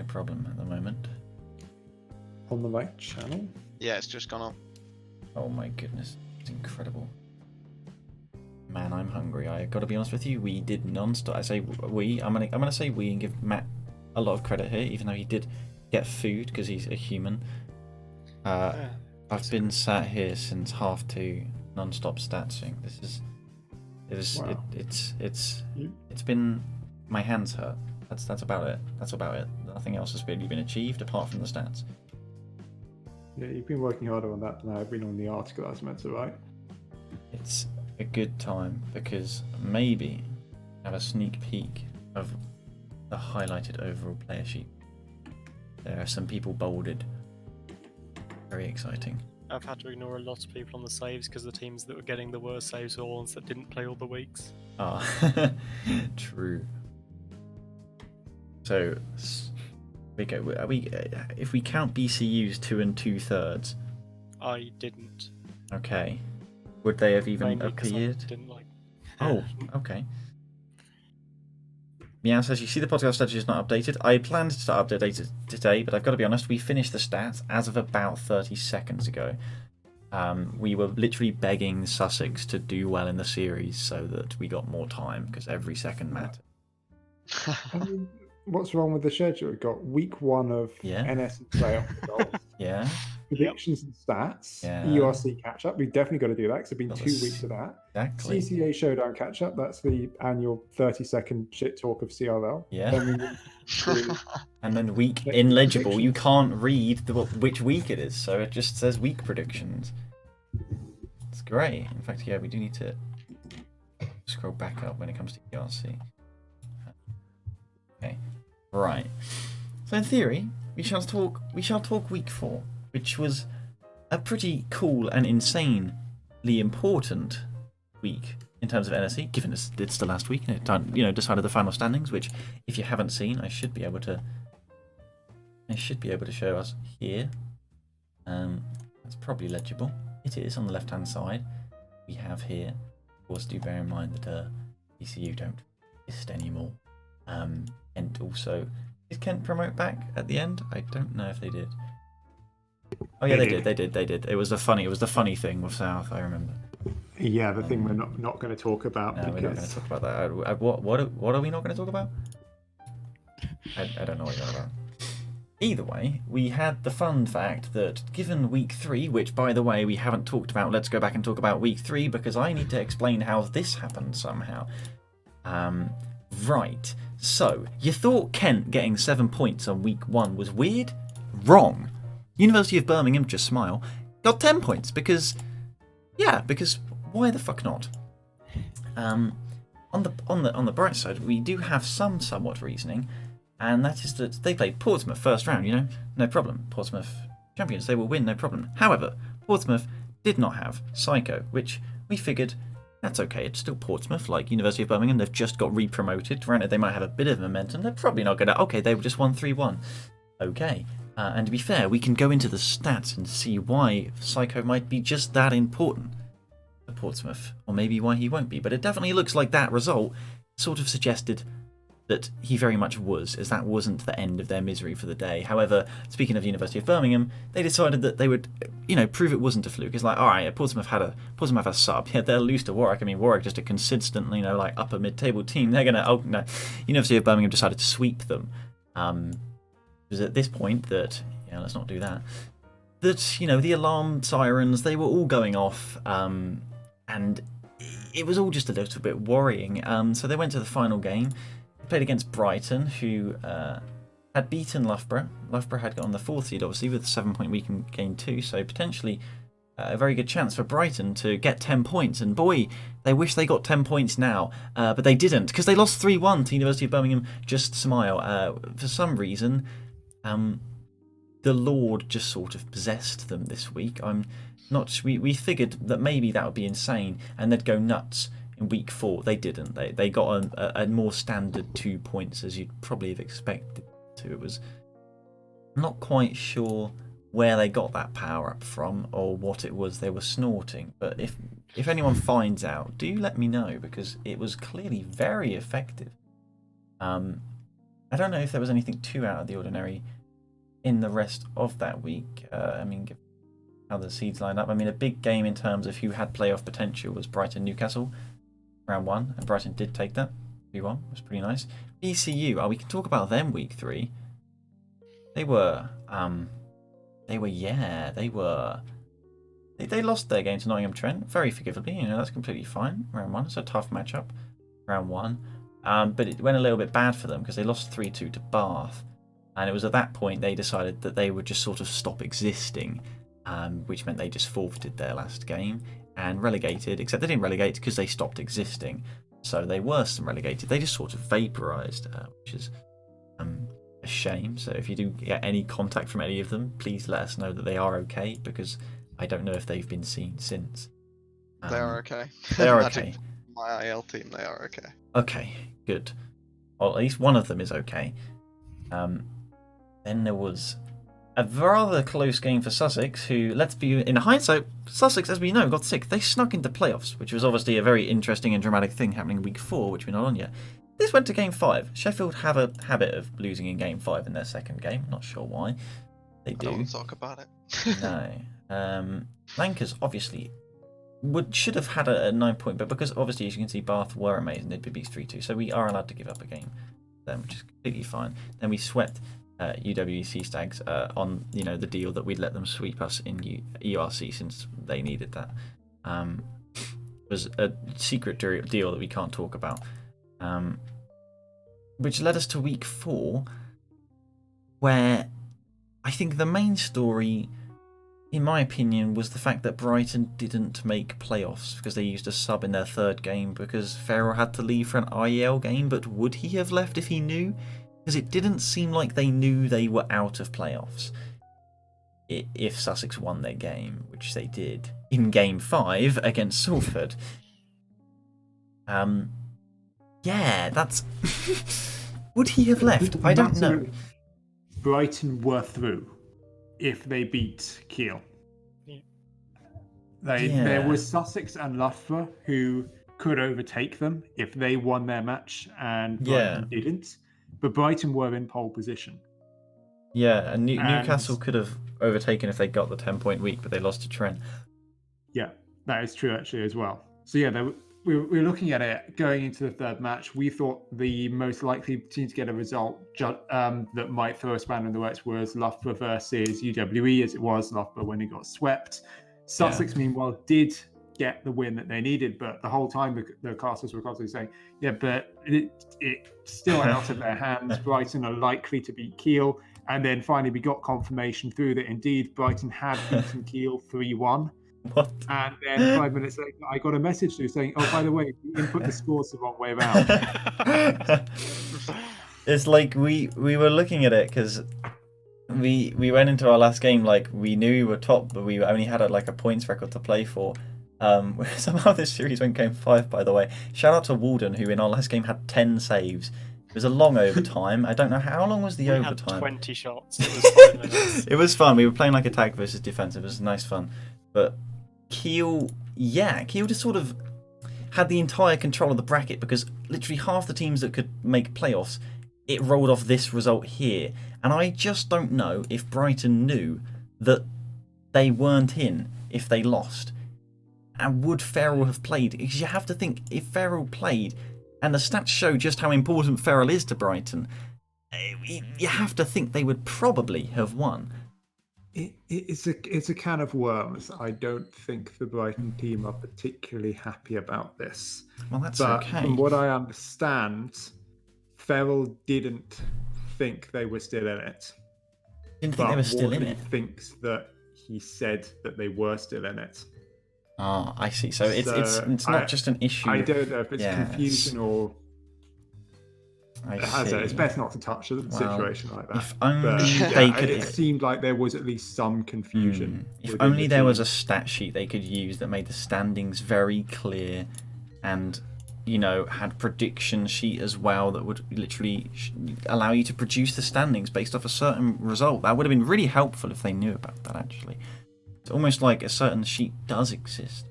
problem at the moment. On the right channel? Yeah, it's just gone on. Oh my goodness, it's incredible. Man, I'm hungry. I got to be honest with you. We did non-stop. I say we. I'm gonna say we and give Matt a lot of credit here, even though he did get food because he's a human. I've been sat here since 2:30 non-stop statsing. Wow. It's been, my hands hurt. That's about it. That's about it. Nothing else has really been achieved apart from the stats. Yeah, you've been working harder on that than I've been on the article I was meant to write. It's a good time because maybe have a sneak peek of the highlighted overall player sheet. There are some people bolded. Very exciting. I've had to ignore a lot of people on the saves because the teams that were getting the worst saves were the ones that didn't play all the weeks. Ah, true. So, if we count BCU's 2 2/3, I didn't. okay, would they have even Mainly 'cause I appeared? didn't like. Oh, okay. Meow says, you see the podcast strategy is not updated. I planned to update it today, but I've got to be honest, we finished the stats as of about 30 seconds ago. We were literally begging Sussex to do well in the series so that we got more time, because every second mattered. I mean, what's wrong with the schedule? We've got week 1 of Yeah. NS and playoff results, Yeah, predictions and stats, Yeah. ERC catch up. We've definitely got to do that because it's been Got 2 this. weeks of that. exactly. CCA Showdown catch up. That's the annual 30-second shit talk of CRL. Yeah. Then we need to And then week Next illegible, you predictions. can't read which week it is, so it just says week predictions. It's great. In fact, yeah, we do need to scroll back up when it comes to ERC. Okay, right. So in theory, we shall talk week 4, which was a pretty cool and insanely important week in terms of NSE, given it's the last week and it decided the final standings, which if you haven't seen, I should be able to show us here. That's probably legible. It is on the left hand side. We have here. Of course, do bear in mind that ECU don't exist anymore. And also, did Kent promote back at the end? I don't know if they did. Oh yeah, they did. It was the funny thing with South. I remember. Yeah, the thing we're not going to talk about No, because we're not going to talk about that. What are we not going to talk about? I don't know what you're on about. Either way, we had the fun fact that given week 3, which by the way we haven't talked about, let's go back and talk about week 3 because I need to explain how this happened somehow. Right, so you thought Kent getting 7 points on week 1 was weird? Wrong. University of Birmingham, just smile, got 10 points because why the fuck not? On the bright side, we do have some somewhat reasoning, and that is that they played Portsmouth first round, no problem. Portsmouth champions, they will win, no problem. However, Portsmouth did not have Psycho, which we figured that's okay. It's still Portsmouth, like University of Birmingham. They've just got re-promoted. Granted, they might have a bit of momentum. They're probably not going to. Okay, they just won 3-1. Okay. And to be fair, we can go into the stats and see why Psycho might be just that important for Portsmouth, or maybe why he won't be. But it definitely looks like that result sort of suggested that he very much was, as that wasn't the end of their misery for the day. However, speaking of University of Birmingham, they decided that they would, prove it wasn't a fluke. It's like, all right, Portsmouth have a sub. Yeah, they'll lose to Warwick. I mean, Warwick just a consistent, upper mid-table team. They're gonna, no. University of Birmingham decided to sweep them. It was at this point that, let's not do that. That the alarm sirens, they were all going off, and it was all just a little bit worrying. So they went to the final game. Played against Brighton, who had beaten Loughborough. Loughborough had got on the 4th seed, obviously, with a 7-point week in game 2, so potentially a very good chance for Brighton to get 10 points. And boy, they wish they got 10 points now, but they didn't, because they lost 3-1 to University of Birmingham. Just smile. For some reason, the Lord just sort of possessed them this week. We figured that maybe that would be insane, and they'd go nuts. In week 4, they didn't. They got a more standard 2 points, as you'd probably have expected to. It was not quite sure where they got that power up from or what it was they were snorting. But if anyone finds out, do let me know, because it was clearly very effective. I don't know if there was anything too out of the ordinary in the rest of that week. I mean, how the seeds lined up. I mean, a big game in terms of who had playoff potential was Brighton Newcastle, round 1, and Brighton did take that. 3-1 was pretty nice. BCU, we can talk about them week 3. They were, they lost their game to Nottingham Trent very forgivably. You know, that's completely fine. Round 1, it's a tough matchup. Round 1, but it went a little bit bad for them because they lost 3-2 to Bath, and it was at that point they decided that they would just sort of stop existing, which meant they just forfeited their last game and relegated. Except they didn't relegate because they stopped existing, so they worse than relegated. They just sort of vaporised, which is a shame. So if you do get any contact from any of them, please let us know that they are okay, because I don't know if they've been seen since. They are okay. They are Magic, okay. my IL team, they are okay. Okay, good. Well, at least one of them is okay. Then there was a rather close game for Sussex, who, let's be in hindsight, Sussex, as we know, got sick. They snuck into playoffs, which was obviously a very interesting and dramatic thing happening in week 4, which we're not on yet. This went to game 5. Sheffield have a habit of losing in game 5 in their second game. Not sure why. They do. I don't want to talk about it. No. Lancers obviously should have had a 9-point, but because obviously, as you can see, Bath were amazing. They'd be beat 3-2, so we are allowed to give up a game then, which is completely fine. Then we swept UWEC Stags on the deal that we'd let them sweep us in ERC since they needed that. It was a secret deal that we can't talk about, which led us to week 4, where I think the main story, in my opinion, was the fact that Brighton didn't make playoffs because they used a sub in their third game because Farrell had to leave for an IEL game. But would he have left if he knew? Because it didn't seem like they knew they were out of playoffs if Sussex won their game, which they did in game 5 against Salford. Yeah, that's... Would he have left? I don't know. Brighton were through if they beat Kiel. Yeah. There was Sussex and Loughborough who could overtake them if they won their match, and Brighton didn't. But Brighton were in pole position. Yeah, and Newcastle could have overtaken if they got the 10-point week, but they lost to Trent. Yeah, that is true actually as well. So yeah, we were looking at it going into the third match. We thought the most likely team to get a result that might throw a spanner in the works was Loughborough versus UWE, as it was Loughborough when it got swept. Sussex, meanwhile, did get the win that they needed, but the whole time the casters were constantly saying, yeah, but it's still out of their hands. Brighton are likely to beat Kiel. And then finally we got confirmation through that indeed Brighton had beaten Kiel 3-1. What? And then 5 minutes later, I got a message through saying, oh, by the way, you input the scores the wrong way around. It's like we were looking at it because we went into our last game like we knew we were top, but we only had a points record to play for. Somehow this series went game 5, by the way. Shout out to Walden, who in our last game had 10 saves. It was a long overtime. I don't know how long was the overtime. We had 20 shots. It was 5 minutes. It was fun. We were playing like attack versus defense. It was nice fun. But Kiel just sort of had the entire control of the bracket because literally half the teams that could make playoffs, it rolled off this result here. And I just don't know if Brighton knew that they weren't in if they lost. And would Farrell have played? Because you have to think, if Farrell played, and the stats show just how important Farrell is to Brighton, you have to think they would probably have won. It's a can of worms. I don't think the Brighton team are particularly happy about this. Well, that's but okay. From what I understand, Farrell didn't think they were still in it. Didn't think they were still in it. Thinks that he said that they were still in it. Ah, I see. So it's not just an issue. I don't know if it's confusion or. It's best not to touch a situation like that. If only they could. It seemed like there was at least some confusion. If only there was a stat sheet they could use that made the standings very clear, and had prediction sheet as well that would literally allow you to produce the standings based off a certain result. That would have been really helpful if they knew about that. Actually, it's almost like a certain sheet does exist,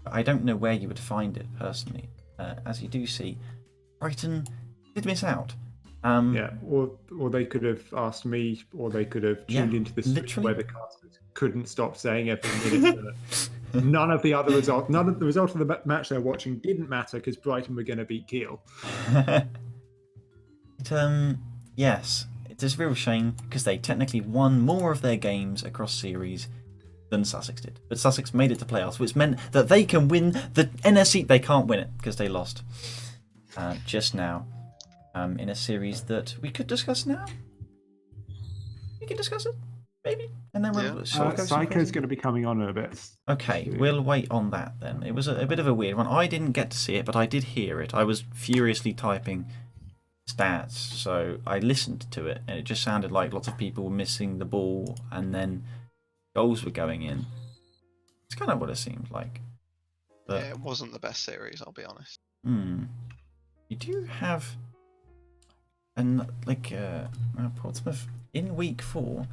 but I don't know where you would find it personally. As you do see, Brighton did miss out. Yeah, or they could have asked me, or they could have tuned Yeah, into the stream literally. where the casters couldn't stop saying every minute that none of the result of the match they're watching didn't matter because Brighton were going to beat Kiel. Yes, it's a real shame because they technically won more of their games across series than Sussex did. But Sussex made it to playoffs, which meant that they can win the NSC. They can't win it because they lost just now in a series that we could discuss now. We could discuss it, maybe, and then we'll sort of go. Psycho's going to be coming on in a bit. Okay, we'll wait on that then. It was a bit of a weird one. I didn't get to see it, but I did hear it. I was furiously typing stats, so I listened to it, and it just sounded like lots of people were missing the ball, and then goals were going in. It's kind of what it seemed like. But Yeah, it wasn't the best series, I'll be honest. you do have, Portsmouth in week 4.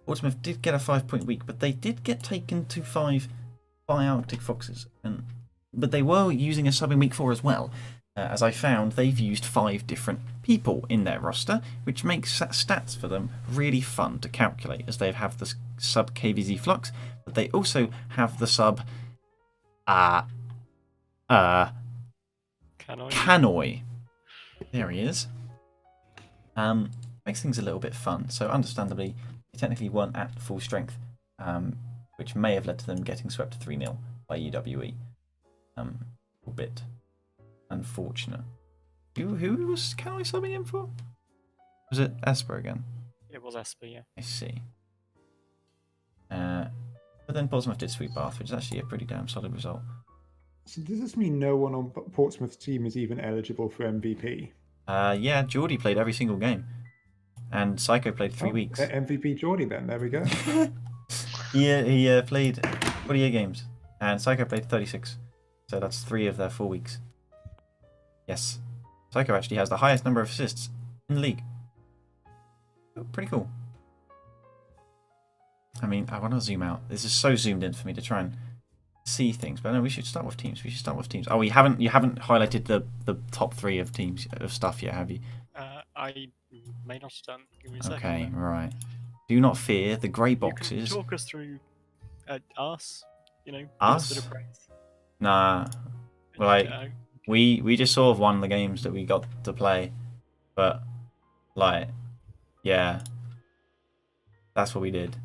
Portsmouth did get a 5-point week, but they did get taken to 5 by Arctic Foxes, but they were using a sub in week 4 as well. As I found, they've used 5 different people in their roster, which makes stats for them really fun to calculate, as they have the sub KVZ Flux, but they also have the sub Canoy. There he is. Makes things a little bit fun. So understandably, they technically weren't at full strength, which may have led to them getting swept 3-0 by UWE. A bit unfortunate. Who was Canoy subbing in for? Was it Esper again? It was Esper, yeah. I see. But then Portsmouth did sweep Bath, which is actually a pretty damn solid result. So does this mean no one on Portsmouth's team is even eligible for MVP? Yeah, Geordie played every single game. And Psycho played 3 weeks. MVP Geordie then, there we go. He played 48 games. And Psycho played 36. So that's 3 of their 4 weeks. Yes. Psycho actually has the highest number of assists in the league. Oh, pretty cool. I mean, I want to zoom out. This is so zoomed in for me to try and see things. But no, we should start with teams. Oh, you haven't highlighted the top 3 of teams of stuff yet, have you? I may not have done. Give me a second. Okay, right. Do not fear the grey boxes. Talk us through us. Us? A bit of praise. Nah. Like, we just sort of won the games that we got to play. But, like, yeah. That's what we did.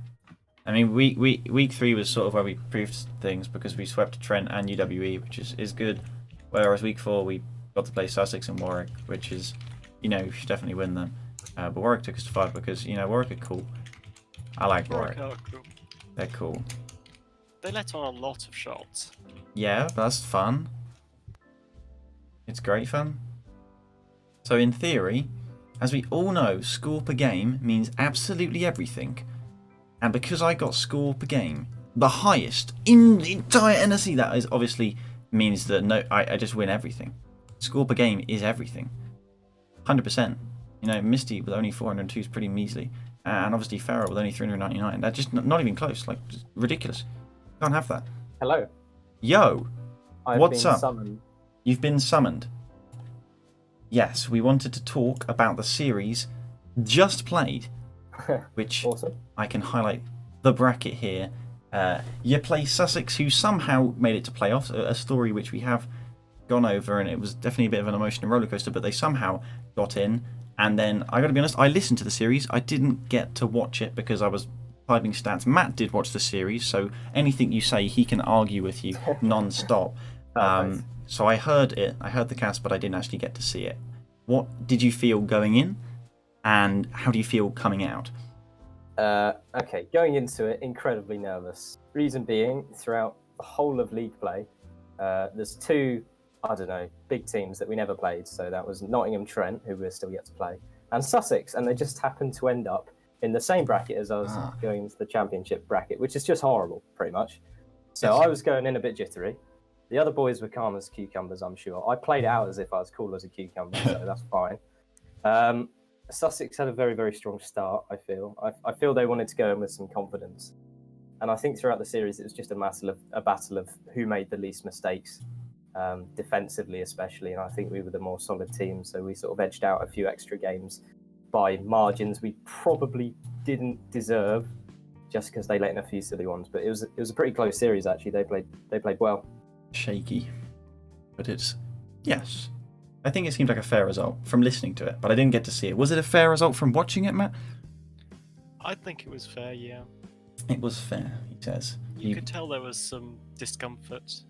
I mean, week 3 was sort of where we proved things because we swept Trent and UWE, which is good. Whereas week 4, we got to play Sussex and Warwick, which is, we should definitely win them. But Warwick took us to 5 because, Warwick are cool. I like Warwick. Are cool. They're cool. They let on a lot of shots. Yeah, that's fun. It's great fun. So in theory, as we all know, score per game means absolutely everything. And because I got score per game, the highest in the entire NSC, that is obviously means that I just win everything. Score per game is everything. 100%. Misty with only 402 is pretty measly. And obviously Farrell with only 399. That's just not even close. Like, just ridiculous. Can't have that. Hello. Yo. What's up? Summoned. You've been summoned. Yes, we wanted to talk about the series just played, which Awesome. I can highlight the bracket here. You play Sussex, who somehow made it to playoffs, a story which we have gone over, and it was definitely a bit of an emotional rollercoaster, but they somehow got in. And then, I gotta be honest, I listened to the series. I didn't get to watch it because I was typing stats. Matt did watch the series, so anything you say, he can argue with you non-stop. Nice. So I heard it, I heard the cast, but I didn't actually get to see it. What did you feel going in, and how do you feel coming out? Okay, going into it, incredibly nervous. Reason being, throughout the whole of league play, there's 2, big teams that we never played. So that was Nottingham Trent, who we're still yet to play, and Sussex, and they just happened to end up in the same bracket as us going into the championship bracket, which is just horrible, pretty much. So Yes. I was going in a bit jittery. The other boys were calm as cucumbers, I'm sure. I played out as if I was cool as a cucumber, so that's fine. Sussex had a very, very strong start, I feel. I feel they wanted to go in with some confidence. And I think throughout the series, it was just a battle of who made the least mistakes. defensively especially, and I think we were the more solid team, so we sort of edged out a few extra games by margins we probably didn't deserve, just because they let in a few silly ones. But it was a pretty close series actually. They played well. Shaky, but yes. I think it seemed like a fair result from listening to it, but I didn't get to see it. Was it a fair result from watching it, Matt? I think it was fair, yeah. It was fair, he says. You could tell there was some discomfort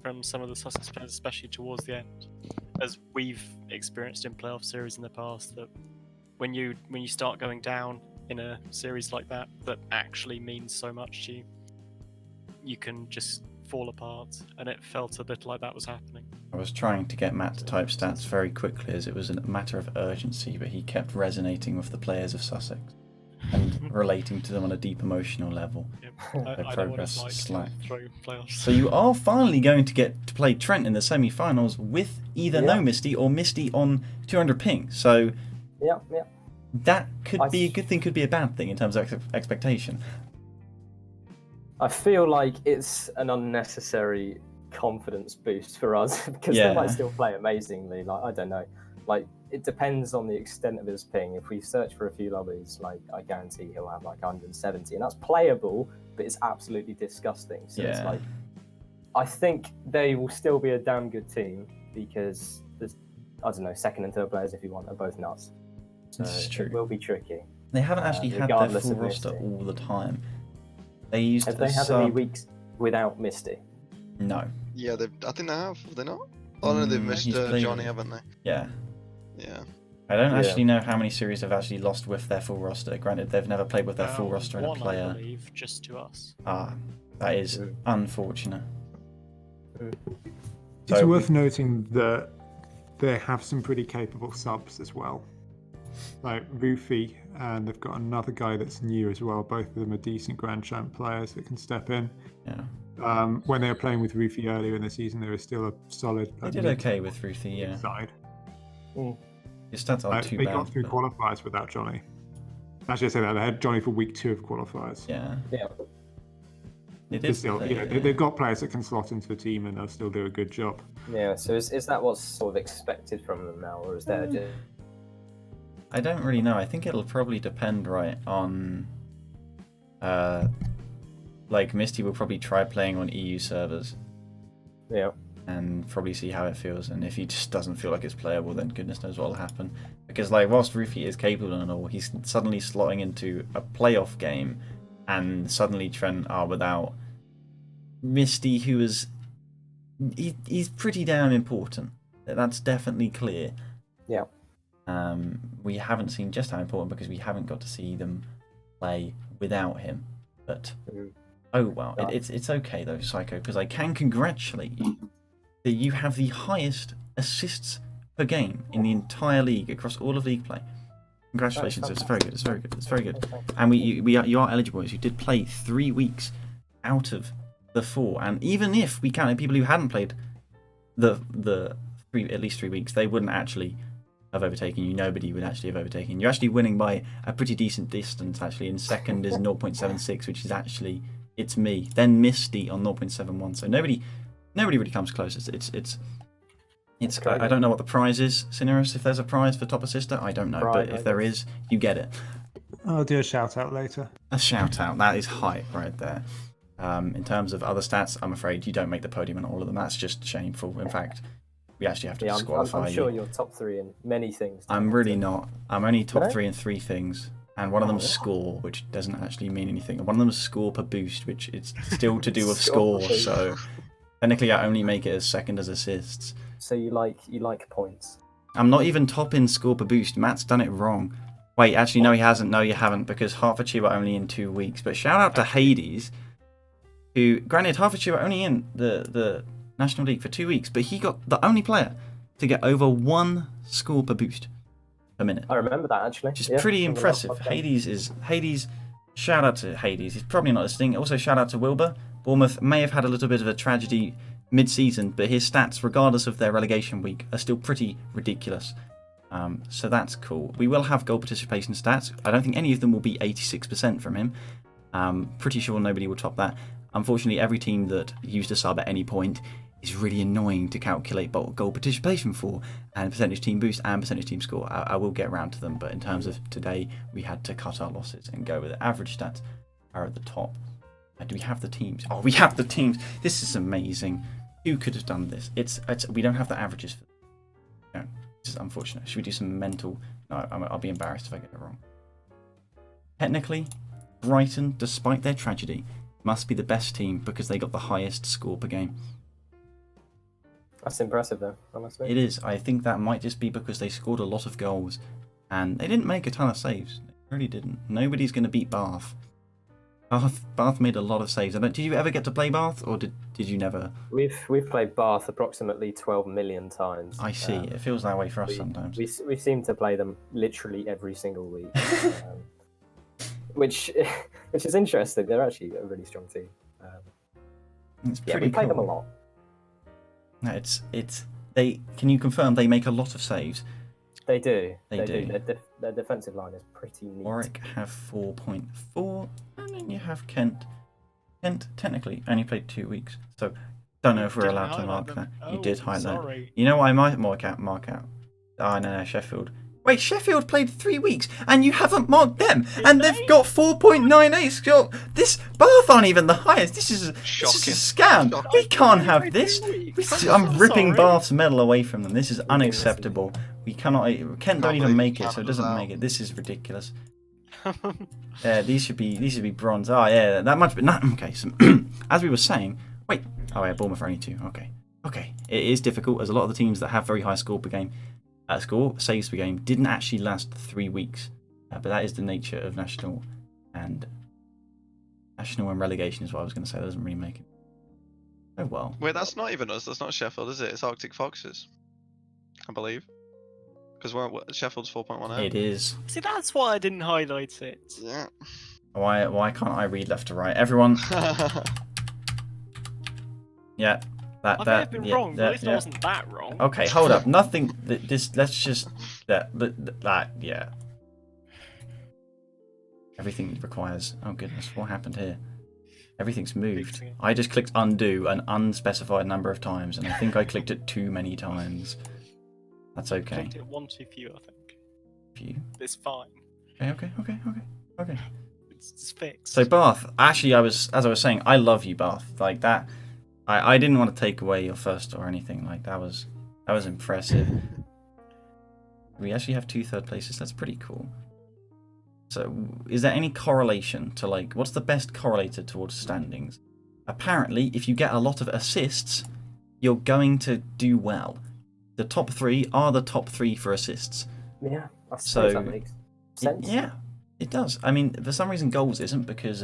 from some of the Sussex players, especially towards the end, as we've experienced in playoff series in the past. That when you start going down in a series like that actually means so much to you, you can just fall apart, and it felt a bit like that was happening. I was trying to get Matt to type stats very quickly as it was a matter of urgency, but he kept resonating with the players of Sussex and relating to them on a deep emotional level. Yep. Their I know what progress it's like slacked. through playoffs. So you are finally going to get to play Trent in the semi-finals with either no Yeah. Misty or Misty on 200 ping. So Yeah. that could be a good thing, could be a bad thing in terms of expectation. I feel like it's an unnecessary confidence boost for us because Yeah. they might still play amazingly. Like, I don't know. Like, it depends on the extent of his ping. If we search for a few lobbies, like, I guarantee he'll have like 170, and that's playable, but it's absolutely disgusting. So it's Yeah. like, I think they will still be a damn good team because there's, I don't know, second and third players, if you want, are both nuts. So This is true. it will be tricky. They haven't actually had their regardless full of roster Misty. all the time. They used Have a they had sub... any weeks without Misty? No. Yeah, I think they have. Have they not? Oh no, they've missed he's played- Johnny, haven't they? Yeah. Yeah. I don't Yeah. actually know how many series have actually lost with their full roster. Granted, they've never played with their full roster and a one, I player. believe, just to us. That is Mm. unfortunate. It's So- worth noting that they have some pretty capable subs as well. Like Rufy, and they've got another guy that's new as well. Both of them are decent Grand Champ players that can step in. Yeah. When they were playing with Rufy earlier in the season, they were still a solid. They did okay with Ruthie, yeah. Side. His stats aren't too They bad. got through but- qualifiers without Johnny. Actually, I say that they had Johnny for week 2 of qualifiers. Yeah. Yeah. It But is. still, they've got players that can slot into the team and they'll still do a good job. Yeah, so is that what's sort of expected from them now, or is there just... I don't really know. I think it'll probably depend, right, on... like, Misty will probably try playing on EU servers Yeah. and probably see how it feels. And if he just doesn't feel like it's playable, then goodness knows what will happen. Because, like, whilst Rufy is capable and all, he's suddenly slotting into a playoff game, and suddenly Trent are without Misty, who is... He's pretty damn important. That's definitely clear. Yeah. We haven't seen just how important because we haven't got to see them play without him. But oh well, Yeah. it's okay though, Psycho, because I can congratulate you that you have the highest assists per game in the entire league across all of league play. Congratulations, it's very good. It's very good. It's very good. And you are eligible as you did play 3 weeks out of the 4, and even if we counted people who hadn't played the at least 3 weeks, they wouldn't actually have overtaken you. Nobody would actually have overtaken you. You're actually winning by a pretty decent distance, actually. In second is 0.76, which is actually, it's me. Then Misty on 0.71. So nobody really comes close. It's I don't know what the prize is, Cineris. If there's a prize for top assister, I don't know. Right, But if there is, you get it. I'll do a shout out later. A shout out. That is hype right there. In terms of other stats, I'm afraid you don't make the podium on all of them. That's just shameful. In fact, we actually have to Yeah, disqualify I'm sure you. you're top 3 in many things. I'm really not. I'm only top No? 3 in 3 things. And one of them is score, which doesn't actually mean anything. And one of them is score per boost, which is still to do with Score score. per So technically, I only make it as second as assists. So you like points. I'm not even top in score per boost. Matt's done it wrong. Wait, actually, no, he hasn't. No, you haven't, because Hertfordshire were only in 2 weeks. But shout out to Hades, who, granted, Hertfordshire were only in the National League for 2 weeks, but he got the only player to get over 1 score per boost per minute. I remember that actually. Which is Yeah, pretty from the last impressive. podcast. Hades. Shout out to Hades. He's probably not listening. Also, shout out to Wilbur. Bournemouth may have had a little bit of a tragedy mid-season, but his stats, regardless of their relegation week, are still pretty ridiculous. So that's cool. We will have goal participation stats. I don't think any of them will be 86% from him. Pretty sure nobody will top that. Unfortunately, every team that used a sub at any point is really annoying to calculate goal participation for, and percentage team boost and percentage team score. I will get around to them, but in terms of today, we had to cut our losses and go with it. Average stats are at the top. Do we have the teams? Oh, we have the teams. This is amazing. Who could have done this? It's we don't have the averages for. No, this is unfortunate. Should we do some mental? No, I'll be embarrassed if I get it wrong. Technically, Brighton, despite their tragedy, must be the best team because they got the highest score per game. That's impressive, though, honestly. It is. I think that might just be because they scored a lot of goals and they didn't make a ton of saves. They really didn't. Nobody's going to beat Bath. Bath made a lot of saves. Did you ever get to play Bath, or did you never? We've played Bath approximately 12 million times. I see. It feels that way for us sometimes. We seem to play them literally every single week, which is interesting. They're actually a really strong team. It's Yeah, pretty we play cool. them a lot. No, they. Can you confirm they make a lot of saves? They do. They do. Their defensive line is pretty neat. Warwick have 4.4, and then you have Kent. Kent technically only played 2 weeks, so don't know if we're Didn't allowed to highlight mark them. that. You Oh, did highlight that. sorry. You know what I might mark out? Oh, no, Sheffield. Wait, Sheffield played 3 weeks, and you haven't marked them, and they've got 4.98 score. This Bath aren't even the highest. This is a scam. Shocking. We can't have this. I'm ripping sorry. Bath's medal away from them. This is unacceptable. We cannot. Kent don't even believe make it, so it Canada's doesn't out. make it. This is ridiculous. These should be bronze. Oh yeah, that much. But not okay. So as we were saying, wait. Oh yeah, Bournemouth are only 2. Okay. It is difficult as a lot of the teams that have very high score per game, saves per game, didn't actually last 3 weeks. But that is the nature of national and relegation is what I was going to say. That doesn't really make it. Oh well. Wait, that's not even us. That's not Sheffield, is it? It's Arctic Foxes, I believe. Because Sheffield's 4.1 out. It is. See, that's why I didn't highlight it. Yeah. Why can't I read left to right? Everyone. Yeah. I may have been wrong, but at least I yeah. wasn't that wrong. Okay, hold up. Nothing. Let's just that. Yeah. Everything requires. Oh goodness, what happened here? Everything's moved. Fixing it. I just clicked undo an unspecified number of times, and I think I clicked it too many times. That's okay. Clicked it one too few, I think. Few. It's fine. Okay. It's fixed. So Bath, actually, as I was saying, I love you, Bath. Like that, I didn't want to take away your first or anything. Like that was impressive. We actually have 2 third places. That's pretty cool. So, is there any correlation to what's the best correlator towards standings? Apparently, if you get a lot of assists, you're going to do well. The top 3 are the top 3 for assists. Yeah, I suppose So, that makes sense. Yeah, it does. I mean, for some reason, goals isn't because,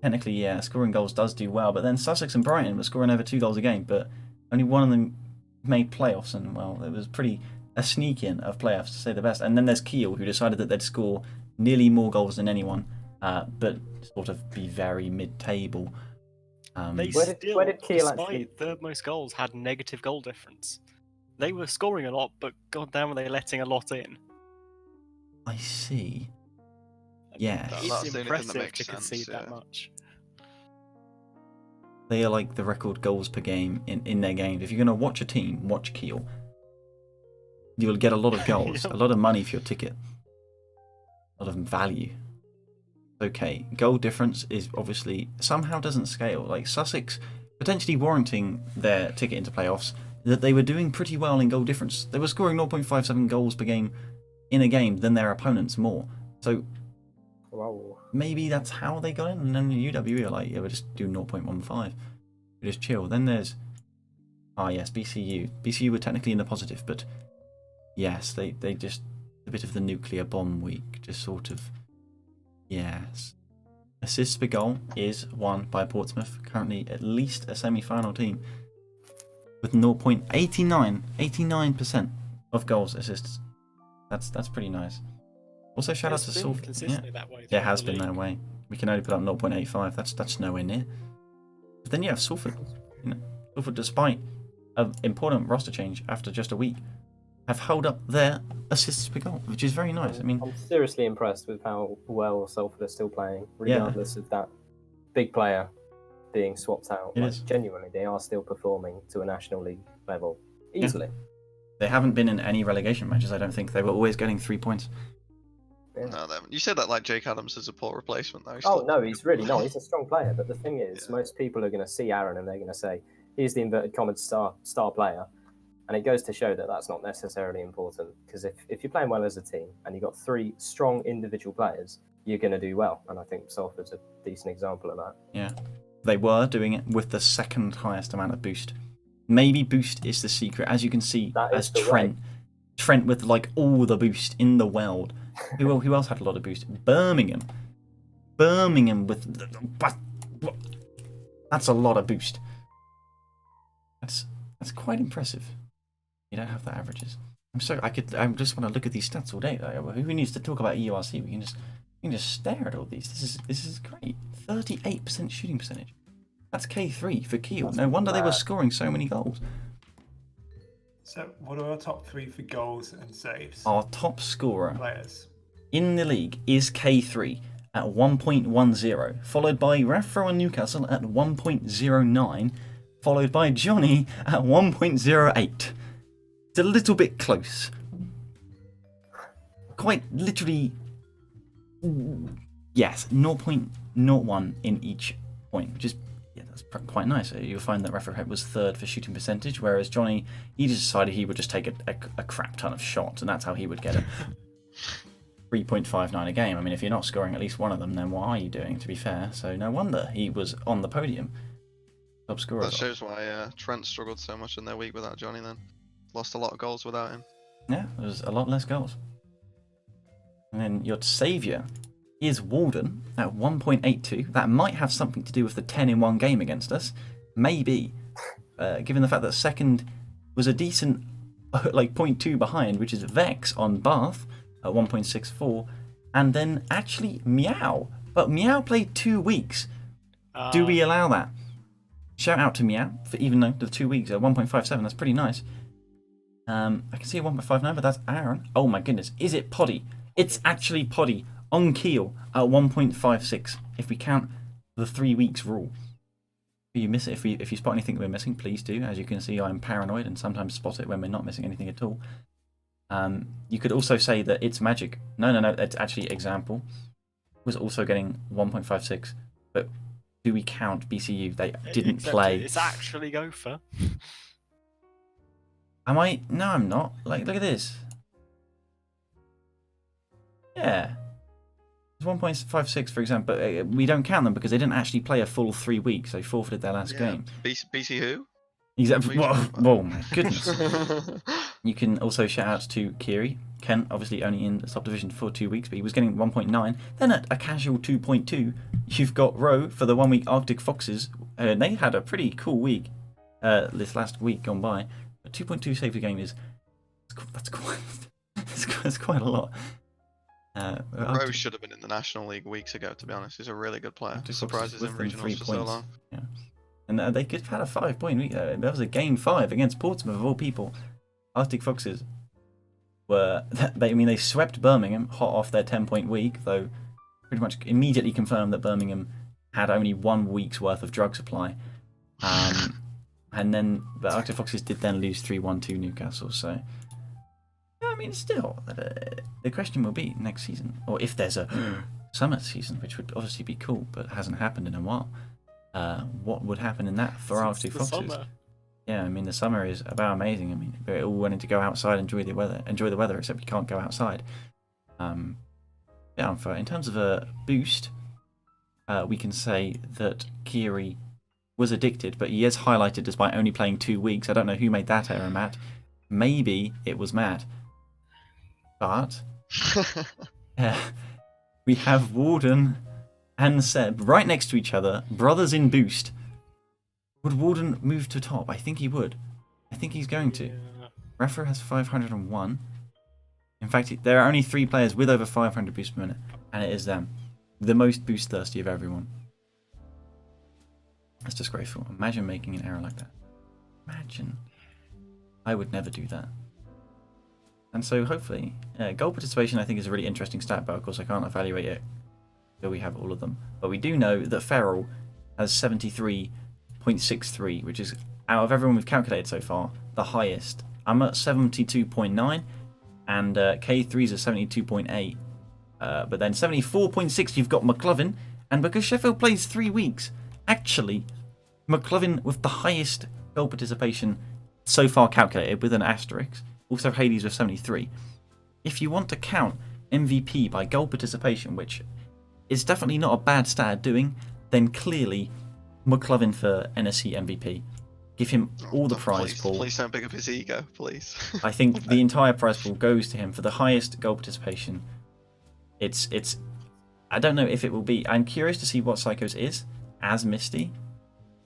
technically, yeah, scoring goals does do well. But then Sussex and Brighton were scoring over 2 goals a game, but only one of them made playoffs, and well, it was pretty a sneak in of playoffs to say the best. And then there's Kiel, who decided that they'd score nearly more goals than anyone, but sort of be very mid-table. They Where did still, Kiel despite actually- third most goals, had negative goal difference. They were scoring a lot, but goddamn were they letting a lot in. I see. Yeah. That's It's the only thing that impressive makes to sense, concede yeah. that much. They are like the record goals per game in their games. If you're going to watch a team, watch Kiel. You will get a lot of goals, Yeah. a lot of money for your ticket, a lot of value. Okay, goal difference is obviously somehow doesn't scale. Like Sussex potentially warranting their ticket into playoffs, that they were doing pretty well in goal difference. They were scoring 0.57 goals per game in a game than their opponents more. So Wow. maybe that's how they got in. And then the UWE are like, yeah, we'll just do 0.15. We just chill. Then there's yes, BCU. BCU were technically in the positive, but yes, they just a bit of the nuclear bomb week, just sort of. Yes. Assists per goal is won by Portsmouth, currently at least a semi-final team, with 89% of goals assists. That's pretty nice. Also, shout out to It's been Salford. Yeah, consistently that way. it throughout has the been league. that way. We can only put up 0.85. That's nowhere near. But then you have Salford. Salford, despite an important roster change after just a week, have held up their assists per goal, which is very nice. I mean, I'm seriously impressed with how well Salford are still playing, regardless of that big player being swapped out. It Like, is. genuinely, they are still performing to a National League level easily. They haven't been in any relegation matches, I don't think. They were always getting 3 points. Yeah. No, they haven't. You said that like Jake Adams is a poor replacement, though. Oh no, he's really not. He's a strong player. But the thing is, Yeah. most people are going to see Aaron and they're going to say he's the inverted commas star player, and it goes to show that that's not necessarily important. Because if you're playing well as a team and you've got 3 strong individual players, you're going to do well. And I think Salford's a decent example of that. Yeah. They were doing it with the second highest amount of boost. Maybe boost is the secret. As you can see, That as is the Trent. Trent with like all the boost in the world. Who else had a lot of boost? Birmingham with that's a lot of boost. That's quite impressive. You don't have the averages. I just want to look at these stats all day. Who needs to talk about EURC? We can just stare at all these. This is great. 38% shooting percentage. That's K3 for Kiel. No wonder they were scoring so many goals. So, what are our top 3 for goals and saves? Our top scorer Players. in the league is K3 at 1.10, followed by Raffro and Newcastle at 1.09, followed by Johnny at 1.08. It's a little bit close. Quite literally, yes, 0.01 in each point, which is that's quite nice. You'll find that Raffro was third for shooting percentage, whereas Johnny, he just decided he would just take a crap ton of shots, and that's how he would get it. 3.59 a game. I mean, if you're not scoring at least one of them, then what are you doing, to be fair? So no wonder he was on the podium. Top scorer. That shows why Trent struggled so much in their week without Johnny then. Lost a lot of goals without him. Yeah, there was a lot less goals. And then your saviour is Walden at 1.82. That might have something to do with the 10 in one game against us. Maybe. Given the fact that second was a decent like 0.2 behind, which is Vex on Bath at 1.64. And then actually Meow. But Meow played 2 weeks. Do we allow that? Shout out to Meow for even though the 2 weeks at 1.57. That's pretty nice. I can see a 1.59, but that's Aaron. Oh my goodness. Is it Poddy? It's actually Poddy on Kiel at 1.56. If we count the 3 weeks rule. If you miss it, if you spot anything that we're missing, please do. As you can see, I'm paranoid and sometimes spot it when we're not missing anything at all. You could also say that it's Magic. No, it's actually Example. Was also getting 1.56. But do we count BCU? They didn't play. It's actually Gopher. Am I? No, I'm not. Like, look at this. Yeah. It's 1.56, for example. But we don't count them because they didn't actually play a full 3 weeks. They forfeited their last game. BC who? Exactly. Whoa, my goodness. You can also shout out to Kiri. Ken, obviously only in the top division for 2 weeks, but he was getting 1.9. Then at a casual 2.2, you've got Roe for the 1 week Arctic Foxes. They had a pretty cool week this last week gone by. A 2.2 save per game that's quite a lot. Rowe should have been in the National League weeks ago, to be honest. He's a really good player. Surprises in regionals for so long. Yeah. And they could have had a 5 point week. That was a game 5 against Portsmouth of all people. Arctic Foxes they swept Birmingham hot off their 10-point week, though pretty much immediately confirmed that Birmingham had only 1 week's worth of drug supply. And then the Arctic Foxes did then lose 3-1 to Newcastle. So, yeah, I mean, still, the question will be next season, or if there's a summer season, which would obviously be cool, but hasn't happened in a while. What would happen in that for Arctic Foxes? Summer. Yeah, I mean, the summer is about amazing. I mean, we're all wanting to go outside, enjoy the weather, except we can't go outside. In terms of a boost, we can say that Kiri was addicted, but he is highlighted despite only playing 2 weeks. I don't know who made that error, Matt. Maybe it was Matt. But we have Warden and Seb right next to each other, brothers in boost. Would Warden move to top? I think he would. I think he's going to. Rafa has 501. In fact, there are only 3 players with over 500 boost per minute, and it is them. The most boost thirsty of everyone. That's disgraceful. Imagine making an error like that. Imagine. I would never do that. And so hopefully, goal participation I think is a really interesting stat, but of course I can't evaluate it until we have all of them. But we do know that Ferrell has 73.63, which is, out of everyone we've calculated so far, the highest. I'm at 72.9, and K3's at 72.8. But then 74.6, you've got McLovin, and because Sheffield plays 3 weeks, actually, McLovin with the highest goal participation so far calculated with an asterisk, also Hades with 73. If you want to count MVP by goal participation, which is definitely not a bad stat at doing, then clearly McLovin for NSC MVP. Give him all the prize pool. Please don't pick up his ego, please. I think the entire prize pool goes to him for the highest goal participation. It's. I don't know if it will be. I'm curious to see what Psycho's is as Misty,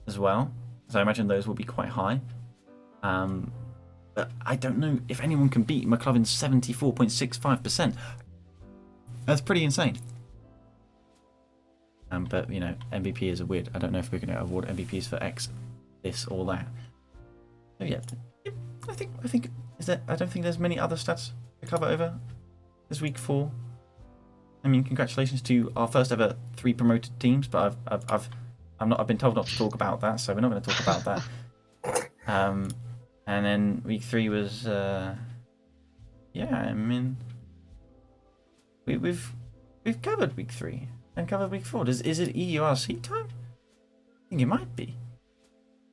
as well. So I imagine those will be quite high. But I don't know if anyone can beat McLovin's 74.65%. That's pretty insane. But you know, MVP is a weird. I don't know if we're going to award MVPs for X, this or that. So yeah, I think is there. I don't think there's many other stats to cover over this week 4. I mean, congratulations to our first ever 3 promoted teams, but I've been told not to talk about that, so we're not going to talk about that. And then week 3 was yeah. I mean, we've covered week 3 and covered week 4. Is it EURC time? I think it might be.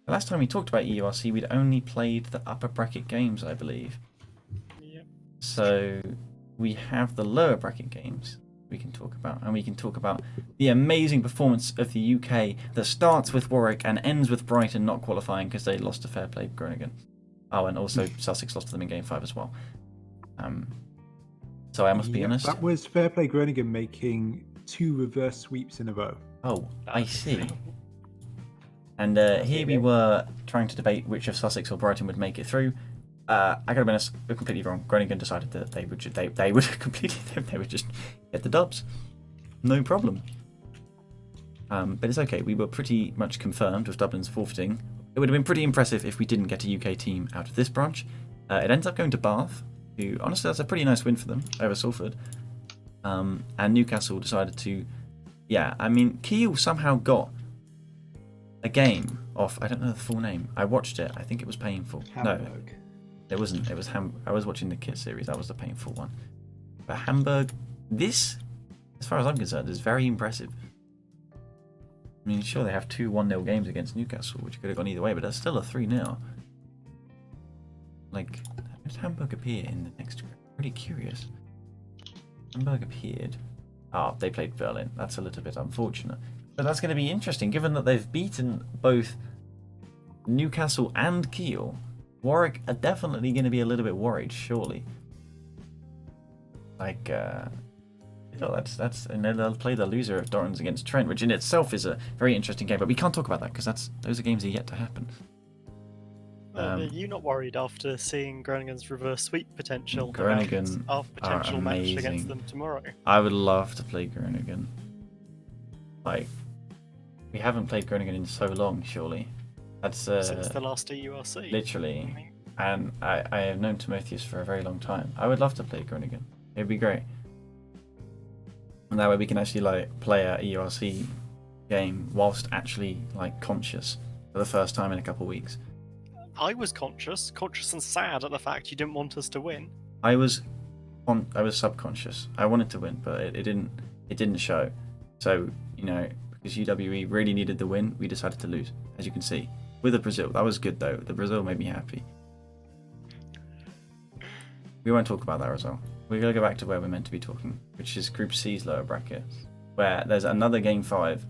The last time we talked about EURC, we'd only played the upper bracket games, I believe. Yep. So we have the lower bracket games we can talk about, and we can talk about the amazing performance of the UK that starts with Warwick and ends with Brighton not qualifying because they lost to Fair Play Groningen. Oh, and also Sussex lost to them in Game 5 as well. So I must be honest. That was Fair Play Groningen making 2 reverse sweeps in a row. Oh, I see. And here we were trying to debate which of Sussex or Brighton would make it through. I gotta be honest, we're completely wrong. Groningen decided that they would just get the dubs, no problem. But it's okay. We were pretty much confirmed with Dublin's forfeiting. It would have been pretty impressive if we didn't get a UK team out of this branch. It ends up going to Bath, who honestly that's a pretty nice win for them over Salford. And Newcastle decided to, yeah. I mean, Kiel somehow got a game off. I don't know the full name. I watched it. I think it was painful. Hamburg. No. It wasn't. It was I was watching the Kit series. That was the painful one. But Hamburg, this, as far as I'm concerned, is very impressive. I mean, sure, they have 2 1-0 games against Newcastle, which could have gone either way, but that's still a 3-0. Like, how did Hamburg appear in the next group? Pretty curious. Hamburg appeared. Oh, they played Berlin. That's a little bit unfortunate. But that's going to be interesting, given that they've beaten both Newcastle and Kiel. Warwick are definitely going to be a little bit worried, surely. Like, you know, that's, and then they'll play the loser of Dortmund against Trent, which in itself is a very interesting game. But we can't talk about that because those are games that are yet to happen. Are you not worried after seeing Groningen's reverse sweep potential? Groningen our potential are match amazing. against them tomorrow. I would love to play Groningen. Like, we haven't played Groningen in so long, surely. That's Since the last EURC. literally. And I have known Timotheus for a very long time. I would love to play Groningen. It'd be great. And that way we can actually like play a EURC game whilst actually like conscious for the first time in a couple of weeks. I was conscious and sad at the fact you didn't want us to win. I was subconscious. I wanted to win, but it didn't show. So, you know, because UWE really needed the win, we decided to lose, as you can see. With the Brazil. That was good though. The Brazil made me happy. We won't talk about that result. We're going to go back to where we're meant to be talking, which is Group C's lower bracket, where there's another Game 5